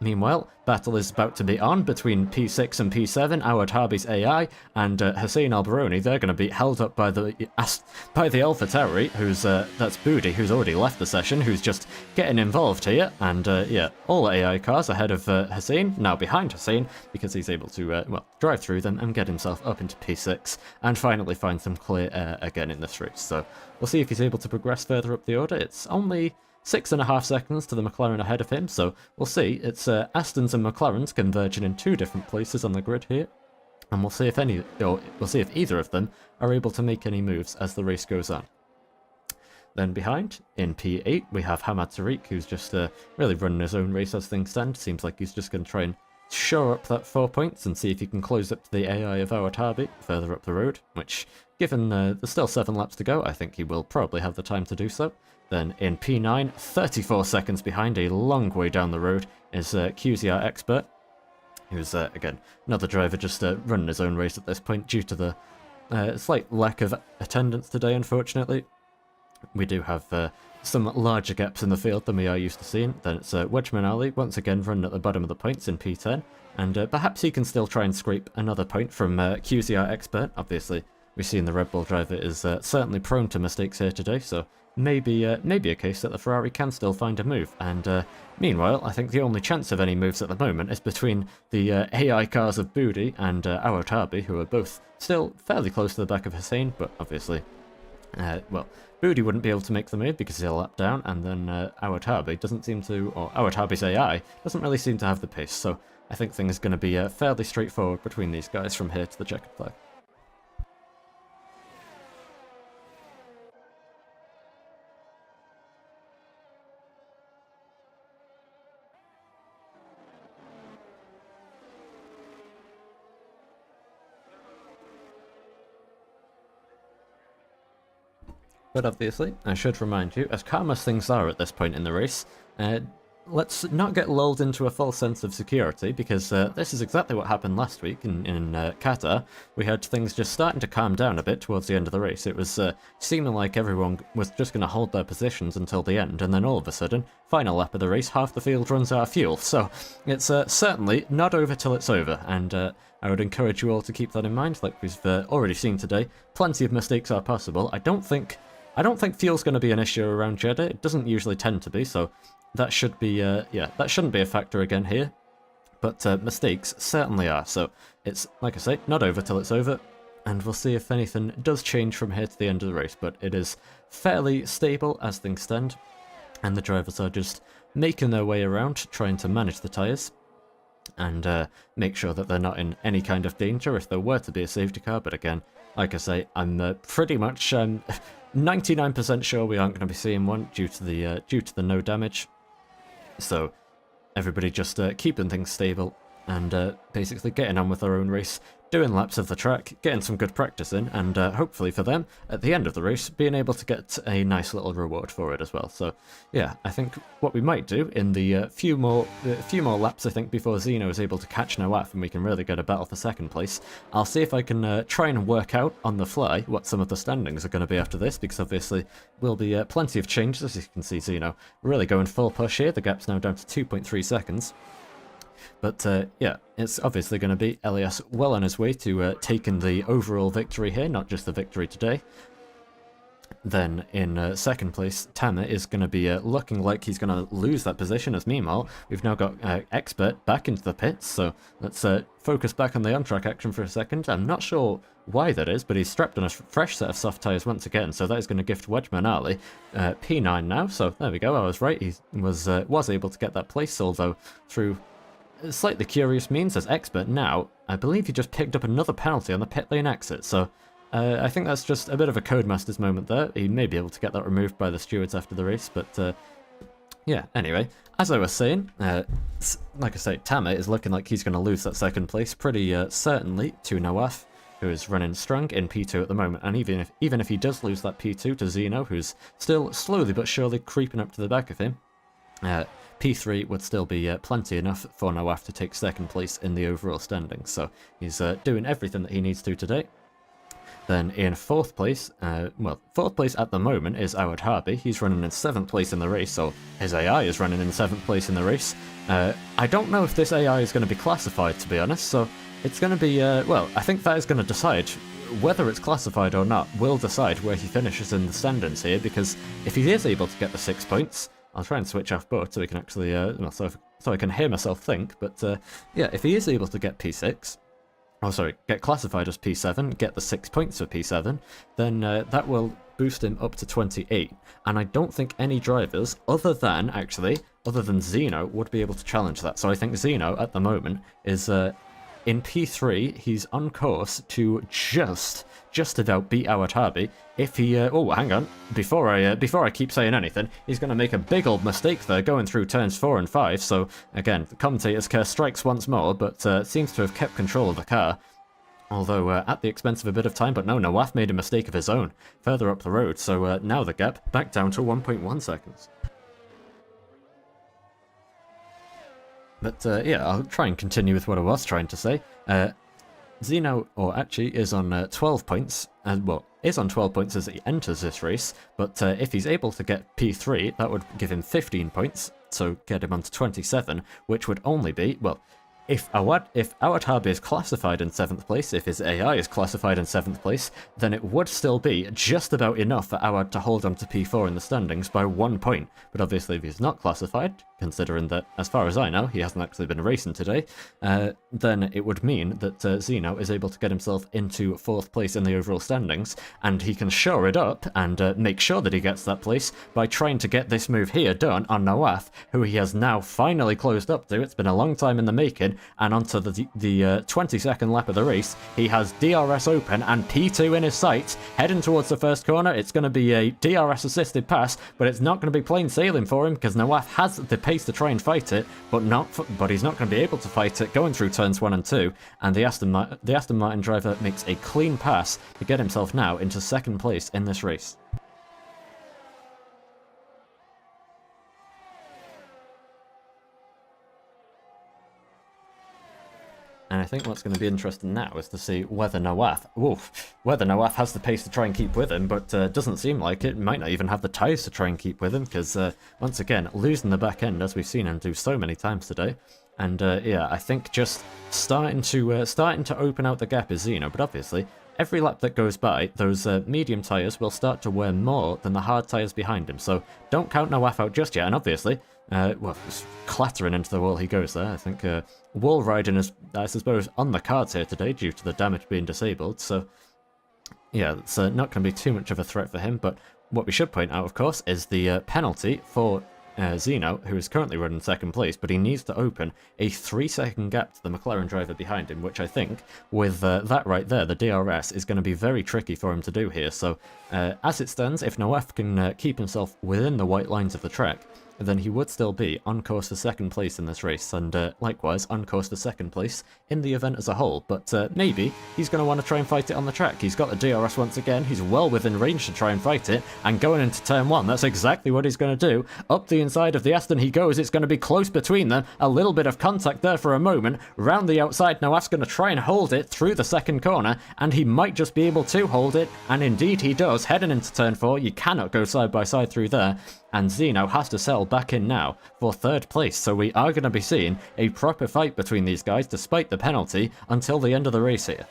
Meanwhile, battle is about to be on between P6 and P7, Awad Harbi's AI, and Hussein Albaroni. They're going to be held up by the AlphaTauri, who's, that's Boody, who's already left the session, who's just getting involved here, and yeah, all AI cars ahead of Hussein, now behind Hussein, because he's able to, well, drive through them and get himself up into P6, and finally find some clear air again in this race. So we'll see if he's able to progress further up the order. It's only 6.5 seconds to the McLaren ahead of him, so we'll see. It's Aston's and McLaren's converging in 2 different places on the grid here, and we'll see if either of them are able to make any moves as the race goes on. Then behind, in P8, we have Hamad Tariq, who's just really running his own race as things stand. Seems like he's just going to try and shore up that 4 points and see if he can close up to the AI of Awad Harbi further up the road, which, given there's still 7 laps to go, I think he will probably have the time to do so. Then in P9, 34 seconds behind, a long way down the road, is QZR Expert, who's, again, another driver just running his own race at this point due to the slight lack of attendance today, unfortunately. We do have some larger gaps in the field than we are used to seeing. Then it's Wedgman Ali, once again running at the bottom of the points in P10, and perhaps he can still try and scrape another point from QZR Expert. Obviously, we've seen the Red Bull driver is certainly prone to mistakes here today, so maybe a case that the Ferrari can still find a move. And meanwhile, I think the only chance of any moves at the moment is between the AI cars of Boody and Awad Harbi, who are both still fairly close to the back of Hussein, but obviously, well, Boody wouldn't be able to make the move because he's a lap down, and then Awad Harbi doesn't seem to, or Awad Harbi's AI doesn't really seem to have the pace, so I think things are going to be fairly straightforward between these guys from here to the checkered flag. But obviously, I should remind you, as calm as things are at this point in the race, let's not get lulled into a false sense of security, because this is exactly what happened last week in Qatar. We had things just starting to calm down a bit towards the end of the race. It was seeming like everyone was just going to hold their positions until the end, and then all of a sudden, final lap of the race, half the field runs out of fuel. So it's certainly not over till it's over, and I would encourage you all to keep that in mind. Like we've already seen today, plenty of mistakes are possible. I don't think fuel's going to be an issue around Jeddah. It doesn't usually tend to be, so that should be, yeah, that shouldn't be a factor again here. But mistakes certainly are, so it's, like I say, not over till it's over, and we'll see if anything does change from here to the end of the race, but it is fairly stable as things stand, and the drivers are just making their way around, trying to manage the tyres, and make sure that they're not in any kind of danger if there were to be a safety car. But again, like I say, I'm pretty much 99% sure we aren't going to be seeing one due to the no damage. So everybody just keeping things stable and basically getting on with their own race, doing laps of the track, getting some good practice in, and hopefully for them, at the end of the race, being able to get a nice little reward for it as well. So, yeah, I think what we might do in the few more laps, I think, before Zeno is able to catch Nawaf and we can really get a battle for second place, I'll see if I can try and work out on the fly what some of the standings are going to be after this, because obviously will be plenty of changes. As you can see, Zeno really going full push here. The gap's now down to 2.3 seconds. But yeah, it's obviously going to be Elias well on his way to taking the overall victory here, not just the victory today. Then in second place, Tama is going to be looking like he's going to lose that position, as meanwhile, we've now got Expert back into the pits, so let's focus back on the on-track action for a second. I'm not sure why that is, but he's strapped on a fresh set of soft tyres once again, so that is going to gift Wedgman Ali P9 now, so there we go, I was right, he was able to get that place, although through slightly curious means as Expert now, I believe he just picked up another penalty on the pit lane exit, so I think that's just a bit of a Codemasters moment there. He may be able to get that removed by the stewards after the race, but yeah, anyway, as I was saying, like I say, Tama is looking like he's going to lose that second place pretty certainly to Nawaf, who is running strong in P2 at the moment, and even if he does lose that P2 to Zeno, who's still slowly but surely creeping up to the back of him, P3 would still be plenty enough for Nawaf to take second place in the overall standings, so he's doing everything that he needs to today. Then in fourth place, well, fourth place at the moment is Awad Harbi. He's running in 7th place in the race, so his AI is running in 7th place in the race. I don't know if this AI is going to be classified, to be honest, so it's going to be, well, I think that is going to decide whether it's classified or not, will decide where he finishes in the standings here, because if he is able to get the 6 points, I'll try and switch off both so we can actually, well, so I can hear myself think, but yeah, if he is able to get P6, oh sorry, get classified as P7, get the 6 points for P7, then that will boost him up to 28, and I don't think any drivers, other than Zeno, would be able to challenge that, so I think Zeno, at the moment, is in P3, he's on course to just about beat Awad Harbi. If he, oh, hang on, before I keep saying anything, he's going to make a big old mistake there going through turns 4 and 5, so again, the commentator's curse strikes once more, but seems to have kept control of the car. Although at the expense of a bit of time, but no, Nawaf made a mistake of his own further up the road, so now the gap back down to 1.1 seconds. But yeah, I'll try and continue with what I was trying to say. Zeno, or actually, is on 12 points, well, is on 12 points as he enters this race, but if he's able to get P3, that would give him 15 points, so get him onto 27, which would only be, well, if Awad Harbi is classified in 7th place, if his AI is classified in 7th place, then it would still be just about enough for Awad to hold on to P4 in the standings by 1 point. But obviously if he's not classified, considering that, as far as I know, he hasn't actually been racing today, then it would mean that Zeno is able to get himself into 4th place in the overall standings, and he can shore it up and make sure that he gets that place by trying to get this move here done on Nawaf, who he has now finally closed up to. It's been a long time in the making, and onto the 22nd lap of the race, he has DRS open and P2 in his sights, heading towards the first corner. It's going to be a DRS assisted pass, but it's not going to be plain sailing for him because Nawaf has the pace to try and fight it, but he's not going to be able to fight it going through turns 1 and 2, and the Aston Martin driver makes a clean pass to get himself now into 2nd place in this race. And I think what's going to be interesting now is to see whether Nawaf has the pace to try and keep with him, but doesn't seem like it. Might not even have the tyres to try and keep with him, because once again, losing the back end, as we've seen him do so many times today. And yeah, I think just starting to open out the gap is Zeno, but obviously, every lap that goes by, those medium tyres will start to wear more than the hard tyres behind him, so don't count Nawaf out just yet, and obviously, well, just clattering into the wall he goes there. I think wall riding is, I suppose, on the cards here today due to the damage being disabled, so yeah, it's not going to be too much of a threat for him, but what we should point out, of course, is the penalty for Zeno, who is currently running 2nd place, but he needs to open a 3-second gap to the McLaren driver behind him, which I think, with that right there, the DRS, is going to be very tricky for him to do here. So, as it stands, if Nawaf can keep himself within the white lines of the track, then he would still be on course for second place in this race, and likewise on course for second place in the event as a whole. But maybe he's going to want to try and fight it on the track. He's got the DRS once again, he's well within range to try and fight it, and going into turn 1, that's exactly what he's going to do. Up the inside of the Aston he goes, it's going to be close between them, a little bit of contact there for a moment, round the outside, Nawaf's going to try and hold it through the second corner, and he might just be able to hold it, and indeed he does. Heading into turn 4, you cannot go side by side through there, and Zeno has to settle back in now for third place, so we are going to be seeing a proper fight between these guys despite the penalty until the end of the race here.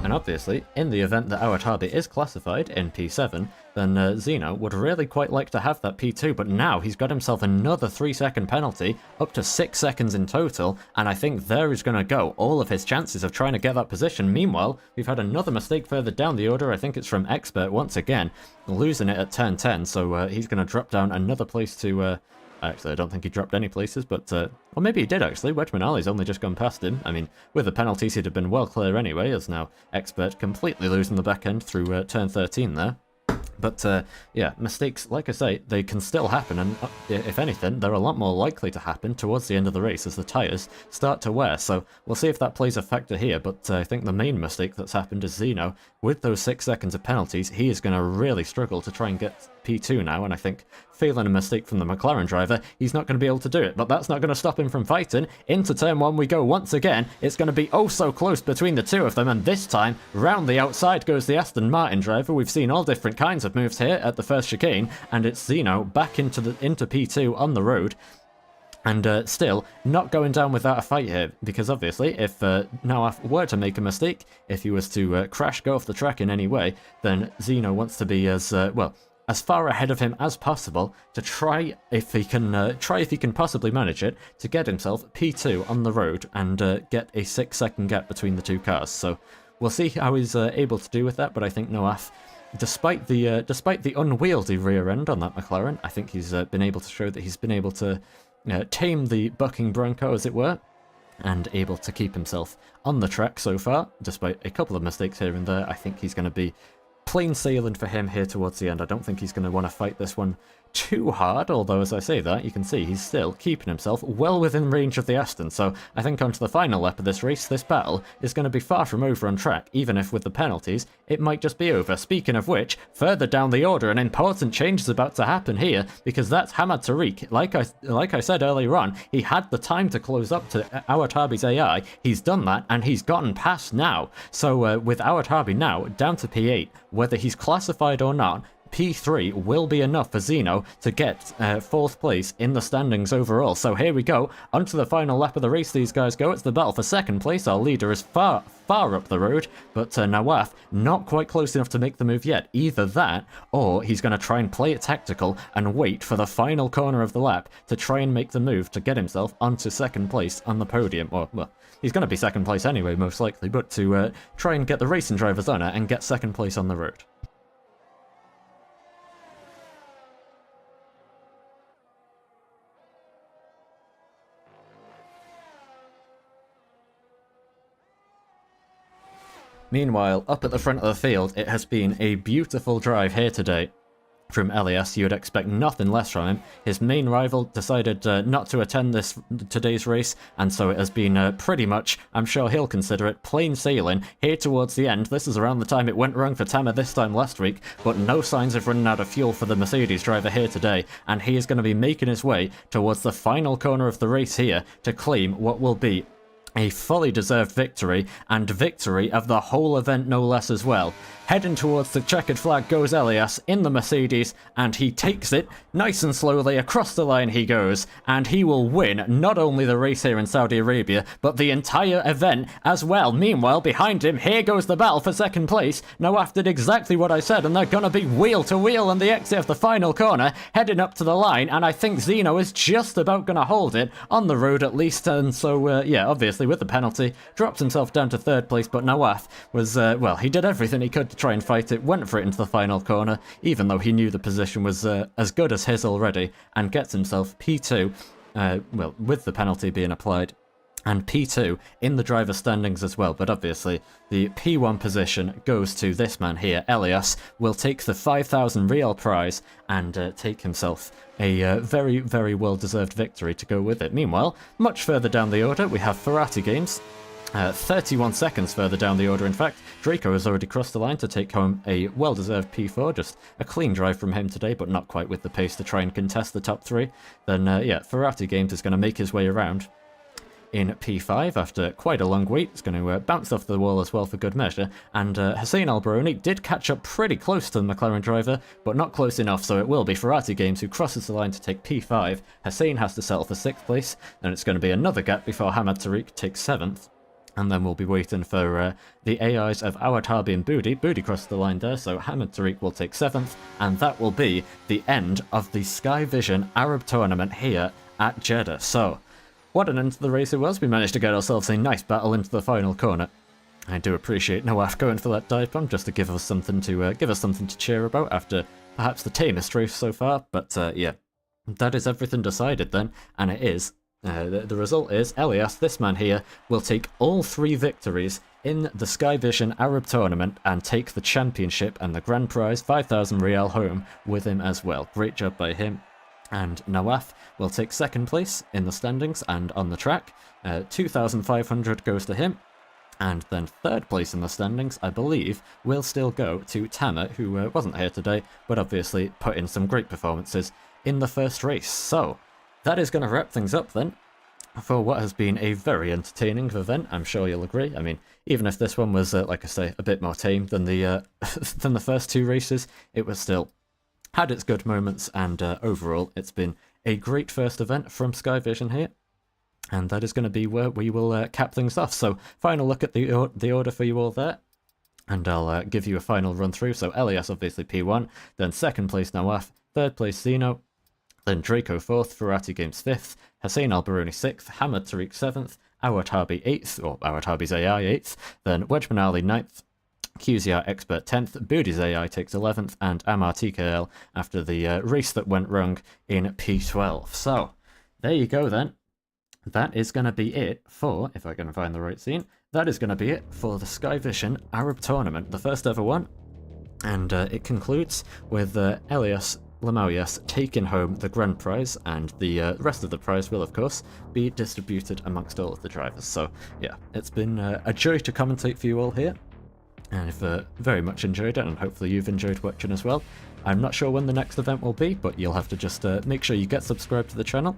And obviously, in the event that Awatabi is classified in P7, then Zeno would really quite like to have that P2, but now he's got himself another 3-second penalty, up to 6 seconds in total, and I think there is going to go all of his chances of trying to get that position. Meanwhile, we've had another mistake further down the order. I think it's from Expert once again, losing it at turn 10, so he's going to drop down another place to... Actually, I don't think he dropped any places, but... or maybe he did, actually. Wedgman Ali's only just gone past him. I mean, with the penalties, he'd have been well clear anyway, as now Expert completely losing the back end through turn 13 there. But, yeah, mistakes, like I say, they can still happen, and if anything, they're a lot more likely to happen towards the end of the race as the tyres start to wear, so we'll see if that plays a factor here. But I think the main mistake that's happened is Zeno, with those 6 seconds of penalties, he is going to really struggle to try and get P2 now, and I think failing a mistake from the McLaren driver, he's not going to be able to do it, but that's not going to stop him from fighting. Into turn 1 we go once again. It's going to be oh so close between the two of them, and this time, round the outside goes the Aston Martin driver. We've seen all different kinds of moves here at the first chicane, and it's Zeno back into P2 on the road. And still, not going down without a fight here, because obviously, if Nawaf were to make a mistake, if he was to crash, go off the track in any way, then Zeno wants to be as, as far ahead of him as possible to try if he can possibly manage it, to get himself P2 on the road and get a 6-second gap between the two cars. So we'll see how he's able to do with that, but I think Nawaf, despite the unwieldy rear end on that McLaren, I think he's been able to show that he's been able to tame the bucking Bronco, as it were, and able to keep himself on the track so far, despite a couple of mistakes here and there. I think he's going to be plain sailing for him here towards the end. I don't think he's going to want to fight this one too hard, although as I say that, you can see he's still keeping himself well within range of the Aston, so I think onto the final lap of this race, this battle is going to be far from over on track, even if with the penalties, it might just be over. Speaking of which, further down the order, an important change is about to happen here, because that's Hamad Tariq. Like I said earlier on, he had the time to close up to Awatabi's AI, he's done that, and he's gotten past now. So with Awatabi now down to P8, whether he's classified or not, P3 will be enough for Zeno to get 4th place in the standings overall. So here we go, onto the final lap of the race these guys go. It's the battle for 2nd place. Our leader is far up the road, but Nawaf not quite close enough to make the move yet. Either that, or he's going to try and play it tactical and wait for the final corner of the lap to try and make the move to get himself onto 2nd place on the podium. Or, well, he's going to be 2nd place anyway, most likely, but to try and get the racing driver's honour and get 2nd place on the road. Meanwhile, up at the front of the field, it has been a beautiful drive here today from Elias. You would expect nothing less from him. His main rival decided not to attend today's race, and so it has been pretty much, I'm sure he'll consider it, plain sailing here towards the end. This is around the time it went wrong for Tamer this time last week, but no signs of running out of fuel for the Mercedes driver here today, and he is going to be making his way towards the final corner of the race here to claim what will be a fully deserved victory, and victory of the whole event no less as well. Heading towards the checkered flag goes Elias in the Mercedes, and he takes it nice and slowly. Across the line he goes, and he will win not only the race here in Saudi Arabia, but the entire event as well. Meanwhile, behind him, here goes the battle for 2nd place. Nawaf did exactly what I said, and they're going to be wheel to wheel on the exit of the final corner, heading up to the line, and I think Zeno is just about going to hold it, on the road at least, and so, yeah, obviously obviously with the penalty, dropped himself down to 3rd place, but Nawaf was, well, he did everything he could to try and fight it, went for it into the final corner, even though he knew the position was as good as his already, and gets himself P2, well, with the penalty being applied, and P2 in the driver's standings as well, but obviously the P1 position goes to this man here. Elias will take the 5,000 Real prize and take himself a very, very well-deserved victory to go with it. Meanwhile, much further down the order, we have Ferrati Games. 31 seconds further down the order, in fact. Draco has already crossed the line to take home a well-deserved P4, just a clean drive from him today, but not quite with the pace to try and contest the top 3. Then, yeah, Ferrati Games is going to make his way around in P5 after quite a long wait. It's going to bounce off the wall as well for good measure, and Hussein Albaroni did catch up pretty close to the McLaren driver, but not close enough, so it will be Ferrati Games who crosses the line to take P5. Hussein has to settle for 6th place, and it's going to be another gap before Hamad Tariq takes 7th. And then we'll be waiting for the AIs of Awad Harbi and Boody. Boody crossed the line there, so Hamad Tariq will take 7th, and that will be the end of the SkyVision Arab tournament here at Jeddah. So, what an end to the race it was. We managed to get ourselves a nice battle into the final corner. I do appreciate Nawaf going for that dive bomb just to give us something to cheer about after perhaps the tamest race so far. But yeah, that is everything decided then, and it is. The result is Elias, this man here, will take all 3 victories in the SkyVision Arab tournament and take the championship and the grand prize 5,000 Real home with him as well. Great job by him. And Nawaf will take 2nd place in the standings and on the track. 2,500 goes to him. And then 3rd place in the standings, I believe, will still go to Tamer, who wasn't here today, but obviously put in some great performances in the first race. So, that is going to wrap things up then for what has been a very entertaining event, I'm sure you'll agree. I mean, even if this one was, like I say, a bit more tame than the than the first 2 races, it was still had its good moments, and overall, it's been a great first event from SkyVision here. And that is going to be where we will cap things off. So, final look at the order for you all there. And I'll give you a final run through. So, Elias obviously P1, then 2nd place Nawaf, 3rd place Zeno, then Draco 4th, Ferrati Games 5th, Hussein Albaroni 6th, Hamad Tariq 7th, Awad Harbi 8th, or Awad Harbi's AI 8th, then Wejman Ali 9th, QZR Expert 10th, Boody's AI takes 11th, and Amar TKL after the race that went wrong in P12. So, there you go then. That is going to be it for, if I can find the right scene, that is going to be it for the SkyVision Arab Tournament, the first ever one. And it concludes with Elias Lamaouyas taking home the grand prize, and the rest of the prize will, of course, be distributed amongst all of the drivers. So, yeah, it's been a joy to commentate for you all here. And I've very much enjoyed it, and hopefully you've enjoyed watching as well. I'm not sure when the next event will be, but you'll have to just make sure you get subscribed to the channel,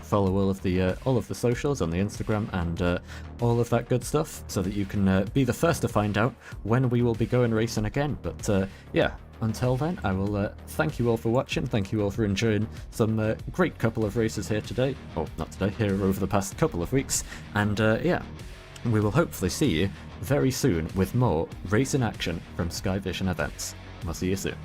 follow all of the socials on the Instagram and all of that good stuff, so that you can be the first to find out when we will be going racing again. But yeah, until then, I will thank you all for watching, thank you all for enjoying some great couple of races here today, or not today, here over the past couple of weeks, and yeah, we will hopefully see you very soon with more racing action from SkyVision events. We'll see you soon.